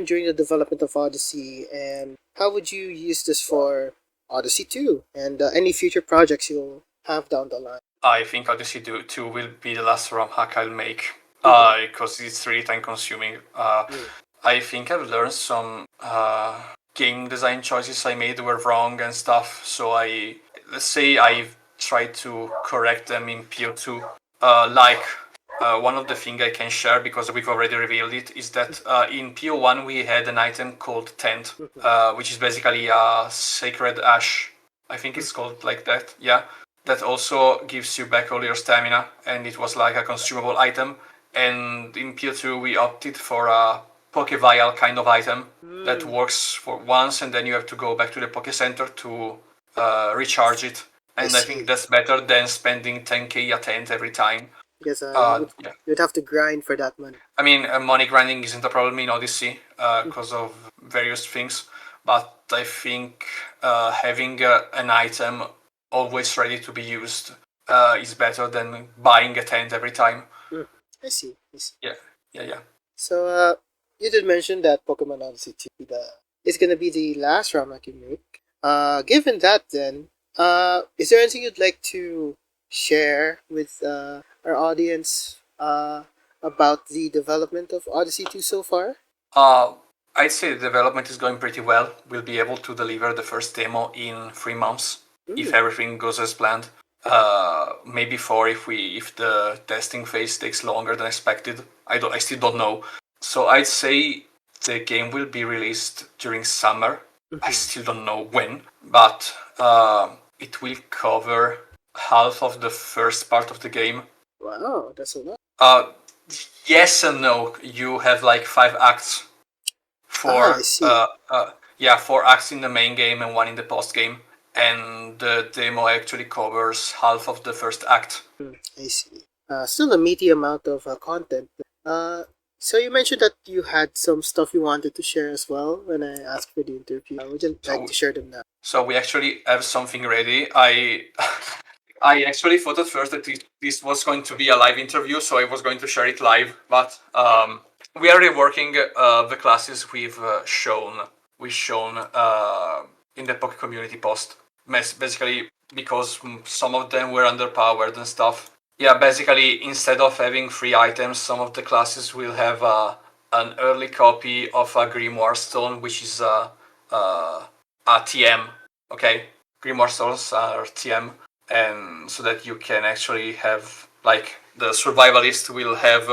S1: during the development of Odyssey, and how would you use this for Odyssey 2 and any future projects you'll have down the line?
S2: I think Odyssey 2 will be the last ROM hack I'll make, because it's really time consuming. I think I've learned some game design choices I made were wrong and stuff, so let's say I've tried to correct them in PO2. One of the things I can share, because we've already revealed it, is that in PO1 we had an item called Tent, which is basically a sacred ash. I think it's called like that, yeah. That also gives you back all your stamina, and it was like a consumable item. And in PO2 we opted for a Pokevial kind of item that works for once, and then you have to go back to the Poke Center to recharge it. And I think that's better than spending 10k a tent every time.
S1: Because you'd have to grind for that money.
S2: I mean, money grinding isn't a problem in Odyssey because of various things, but I think having an item always ready to be used is better than buying a tent every time.
S1: I see.
S2: Yeah.
S1: So, you did mention that Pokemon Odyssey 2 is going to be the last ROM hack you make. Given that, then, is there anything you'd like to share with our audience about the development of Odyssey 2 so far?
S2: I'd say the development is going pretty well. We'll be able to deliver the first demo in 3 months if everything goes as planned. Maybe 4 if the testing phase takes longer than expected. I still don't know. So I'd say the game will be released during summer. I still don't know when, but it will cover half of the first part of the game.
S1: Wow, that's a lot.
S2: Yes and no. You have like 5 acts. 4 acts in the main game and 1 in the post game, and the demo actually covers half of the first act.
S1: I see. Still a meaty amount of content. So you mentioned that you had some stuff you wanted to share as well when I asked for the interview. Would you like to share them now? So
S2: we actually have something ready. I actually thought at first that this was going to be a live interview, so I was going to share it live. But we are reworking the classes we've shown in the Poke community post. basically because some of them were underpowered and stuff. Yeah, basically instead of having free items, some of the classes will have an early copy of a Grimoire Stone, which is a TM. Okay, Grimoire Stones are TM, and so that you can actually have, like, the survivalist will have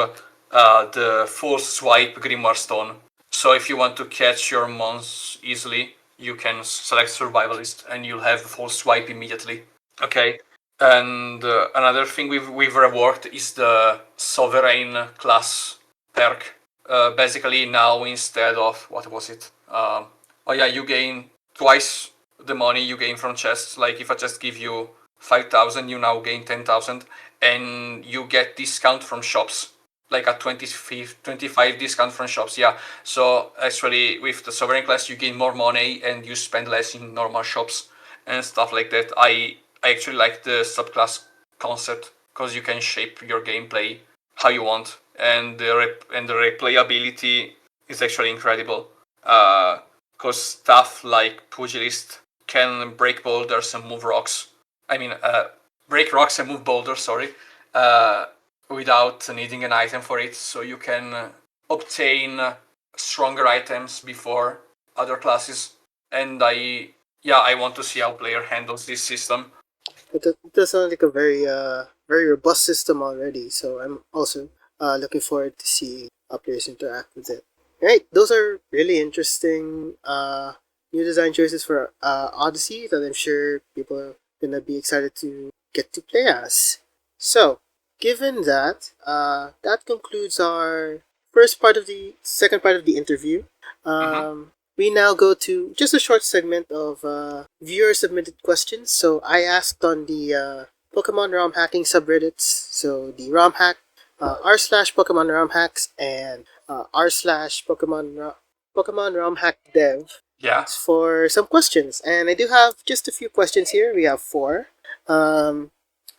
S2: the full swipe Grimoire Stone. So if you want to catch your mons easily, you can select survivalist and you'll have full swipe immediately. Okay. And another thing we've reworked is the sovereign class perk. Basically now instead of, what was it? You gain twice the money you gain from chests. Like if I just give you 5,000, you now gain 10,000, and you get discount from shops, like a 25 discount from shops. Yeah. So actually, with the sovereign class, you gain more money and you spend less in normal shops and stuff like that. I actually like the subclass concept because you can shape your gameplay how you want, and the replayability is actually incredible. Because stuff like Pugilist can break boulders and move rocks. I mean, break rocks and move boulders. Sorry, without needing an item for it. So you can obtain stronger items before other classes. And I want to see how player handles this system.
S1: It does sound like a very robust system already. So I'm also looking forward to see how players interact with it. Right, those are really interesting new design choices for Odyssey that I'm sure people are gonna be excited to get to play as. So, given that, that concludes our second part of the interview. We now go to just a short segment of viewer submitted questions. So I asked on the Pokemon ROM hacking subreddits, so the ROM hack, r/Pokemon ROM hacks, and r/Pokemon ROM hack dev.
S2: Yeah.
S1: For some questions, and I do have just a few questions here. We have 4.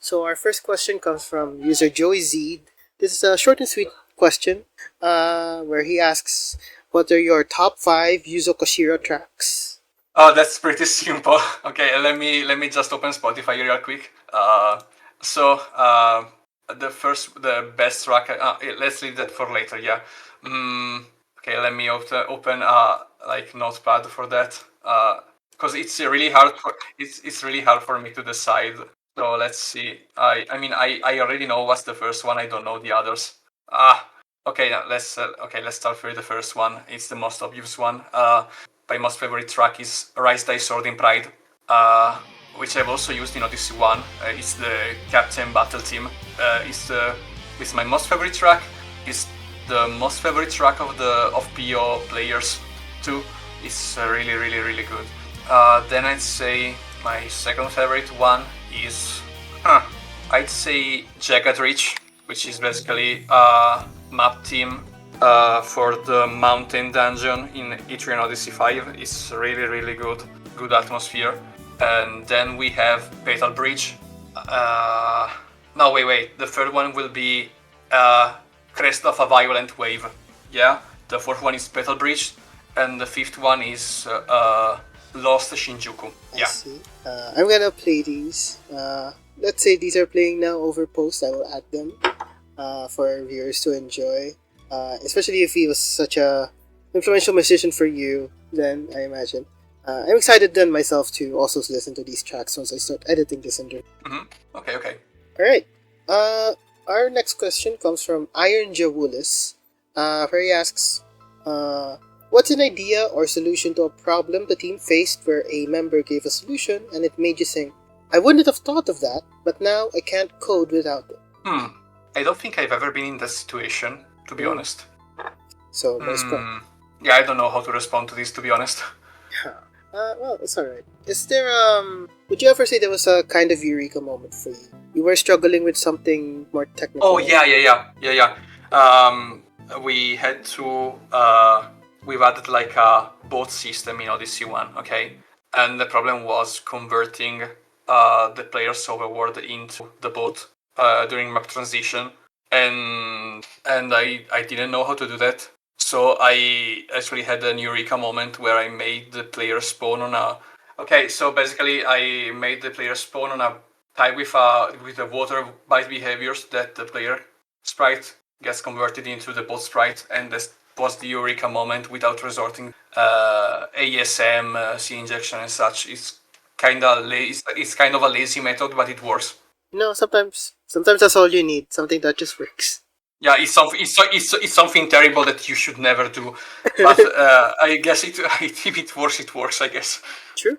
S1: So our first question comes from user Joey Zed. This is a short and sweet question, where he asks, "What are your top 5 Yuzo Koshiro tracks?"
S2: Oh, that's pretty simple. Okay, let me just open Spotify real quick. The best track. Let's leave that for later. Yeah. Okay, let me open like Notepad for that. Because it's really hard. It's really hard for me to decide. So let's see. I already know what's the first one. I don't know the others. Okay. Let's start with the first one. It's the most obvious one. My most favorite track is Rise Thy Sword in Pride, which I've also used in Odyssey 1. It's the Captain Battle Team. It's my most favorite track. It's the most favorite track of PO players too. It's really, really, really good. Then I'd say my second favorite one is, I'd say Jagged Reach, which is basically a map team for the mountain dungeon in Etrian Odyssey 5. It's really, really good atmosphere. And then we have Fatal Bridge. No, wait. The third one will be Crest of a Violent Wave. Yeah. The fourth one is Fatal Bridge, and the fifth one is Lost Shinjuku. Yeah.
S1: I see. I'm gonna play these. Let's say these are playing now over post. I will add them for our viewers to enjoy. Especially if he was such a influential musician for you, then I imagine. I'm excited then myself to also listen to these tracks once I start editing this interview.
S2: Okay.
S1: Alright. Our next question comes from Iron Jawulis, where he asks, what's an idea or solution to a problem the team faced where a member gave a solution and it made you think, I wouldn't have thought of that, but now I can't code without it?
S2: I don't think I've ever been in that situation, to be honest.
S1: So,
S2: yeah, I don't know how to respond to this, to be honest.
S1: Well, it's alright. Is there, would you ever say there was a kind of eureka moment for you? You were struggling with something more technical.
S2: Oh, yeah. We had to, we've added like a boat system in Odyssey 1, okay? And the problem was converting the player's overworld into the boat during map transition. And I didn't know how to do that. So I actually had an eureka moment where I made the player spawn on Okay, so basically I made the player spawn on a type with a water bite behavior so that the player sprite gets converted into the bot sprite, and this was the eureka moment without resorting ASM, C injection and such. It's kind of a lazy method, but it works.
S1: Sometimes that's all you need. Something that just works.
S2: Yeah, it's something terrible that you should never do. But I guess if it works, it works. I guess.
S1: True.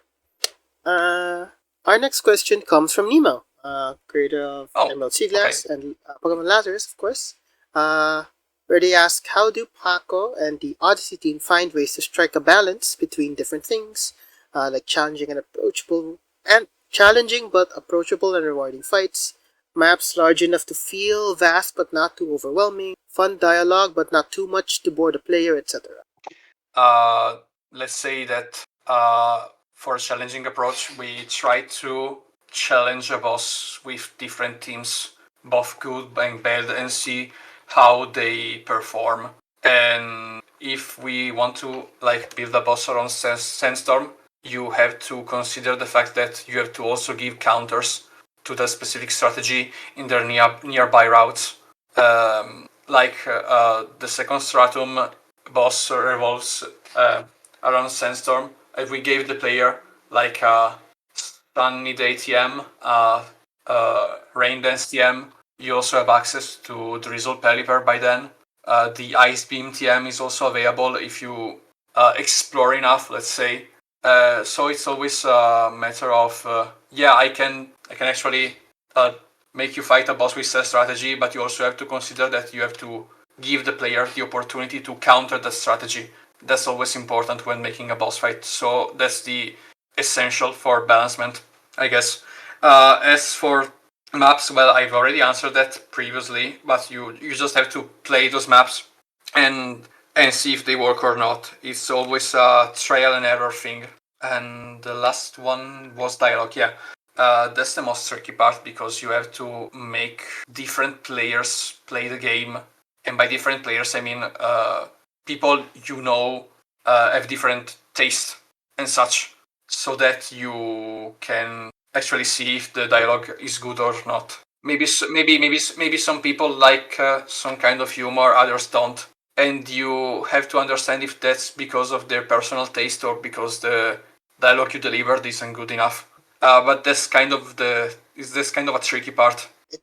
S1: Our next question comes from Nemo, creator of Emerald Sea Glass and Pokemon Lazarus, of course. Where they ask, how do Paco and the Odyssey team find ways to strike a balance between different things, like challenging but approachable and rewarding fights, maps large enough to feel vast but not too overwhelming, fun dialogue but not too much to bore the player, etc.
S2: Let's say that for a challenging approach, we try to challenge a boss with different teams, both good and bad, and see how they perform. And if we want to build a boss around Sandstorm, you have to consider the fact that you have to also give counters to the specific strategy in their nearby routes. The second stratum boss revolves around Sandstorm. If we gave the player Sunny Day TM, Rain Dance TM, you also have access to Drizzle Pelipper by then. The Ice Beam TM is also available if you explore enough, let's say. So it's always a matter of I can actually make you fight a boss with that strategy, but you also have to consider that you have to give the player the opportunity to counter that strategy. That's always important when making a boss fight. So that's the essential for balancement, I guess. As for maps, well, I've already answered that previously, but you just have to play those maps and see if they work or not. It's always a trial and error thing. And the last one was dialogue, yeah. That's the most tricky part because you have to make different players play the game. And by different players, I mean people have different taste and such, so that you can actually see if the dialogue is good or not. Maybe some people like some kind of humor, others don't, and you have to understand if that's because of their personal taste or because the dialogue you delivered isn't good enough. But that's kind of a tricky part.
S1: It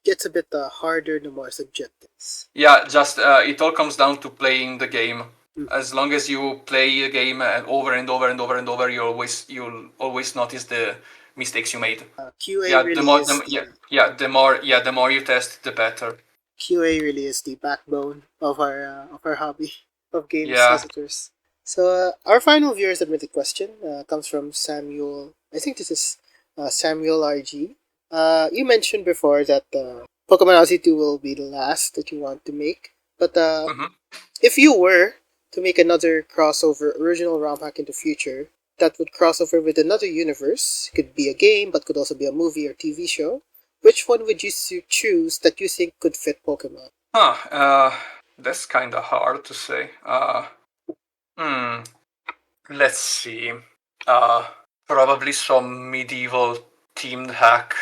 S1: gets a bit harder the more subjective.
S2: Yeah, just it all comes down to playing the game. As long as you play the game over and over and over and over, you'll always notice the mistakes you made.
S1: QA
S2: the more you test, the better.
S1: QA really is the backbone of our hobby of games testers. So our final viewer submitted question comes from Samuel. I think this is Samuel RG. You mentioned before that Pokemon Odyssey 2 will be the last that you want to make, but if you were to make another crossover original ROM hack in the future that would cross over with another universe, could be a game but could also be a movie or TV show, which one would you choose that you think could fit Pokemon?
S2: That's kind of hard to say. Let's see. Probably some medieval themed hack,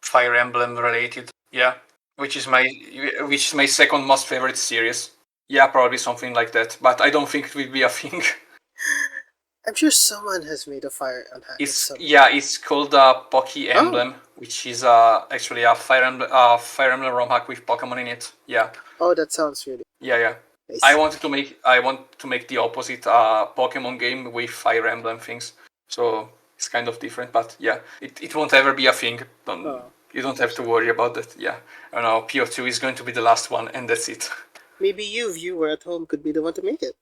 S2: Fire Emblem related. Yeah, which is my second most favorite series. Yeah, probably something like that. But I don't think it will be a thing.
S1: I'm sure someone has made a Fire Emblem hack.
S2: It's called Poke Emblem, which is actually a Fire Emblem ROM hack with Pokemon in it. Yeah.
S1: Oh, that sounds really.
S2: Yeah. I want to make the opposite Pokemon game with Fire Emblem things. So it's kind of different, but yeah, it won't ever be a thing. You don't have to worry about that. Yeah, I know PO2 is going to be the last one, and that's it.
S1: Maybe you, viewer at home, could be the one to make it.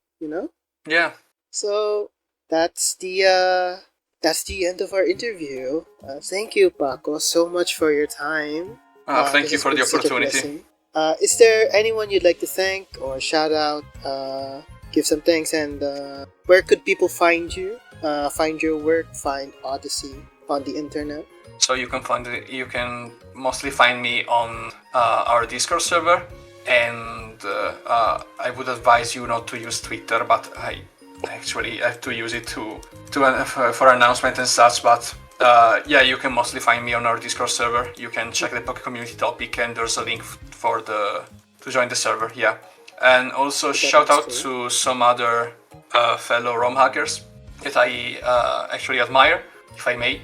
S2: Yeah.
S1: So that's the end of our interview. Thank you, Paco, so much for your time.
S2: Thank you for the opportunity.
S1: Is there anyone you'd like to thank or shout out, give some thanks, and where could people find you, find your work, find Odyssey on the internet?
S2: So you can mostly find me on our Discord server, and I would advise you not to use Twitter, but actually have to use it for announcement and such, but yeah, you can mostly find me on our Discord server. You can check the Poké community topic, and there's a link to join the server. Yeah, and also shout out to some other fellow ROM hackers that I actually admire, if I may.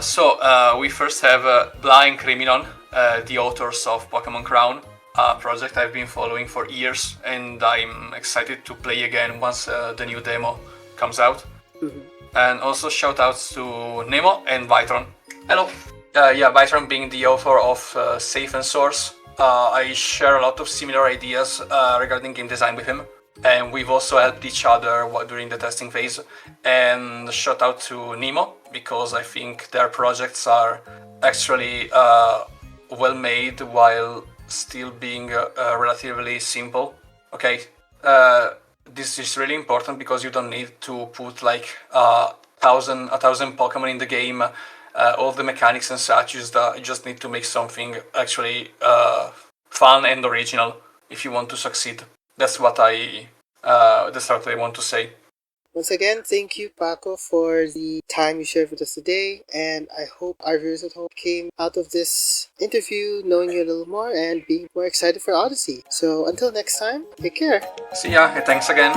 S2: So we first have Bla and Criminon, the authors of Pokemon Crown, a project I've been following for years, and I'm excited to play again once the new demo comes out. And also shout outs to Nemo and Vitron. Hello. Yeah, Vitron being the author of Safe and Source. I share a lot of similar ideas regarding game design with him, and we've also helped each other during the testing phase. And shout out to Nemo, because I think their projects are actually well made while still being relatively simple. Okay, this is really important because you don't need to put like a thousand Pokemon in the game, all the mechanics and such. You just need to make something actually fun and original if you want to succeed. That's what I want to say.
S1: Once again, thank you, Paco, for the time you shared with us today, and I hope our viewers at home came out of this interview knowing you a little more and being more excited for Odyssey. So until next time, take care.
S2: See ya, and thanks again.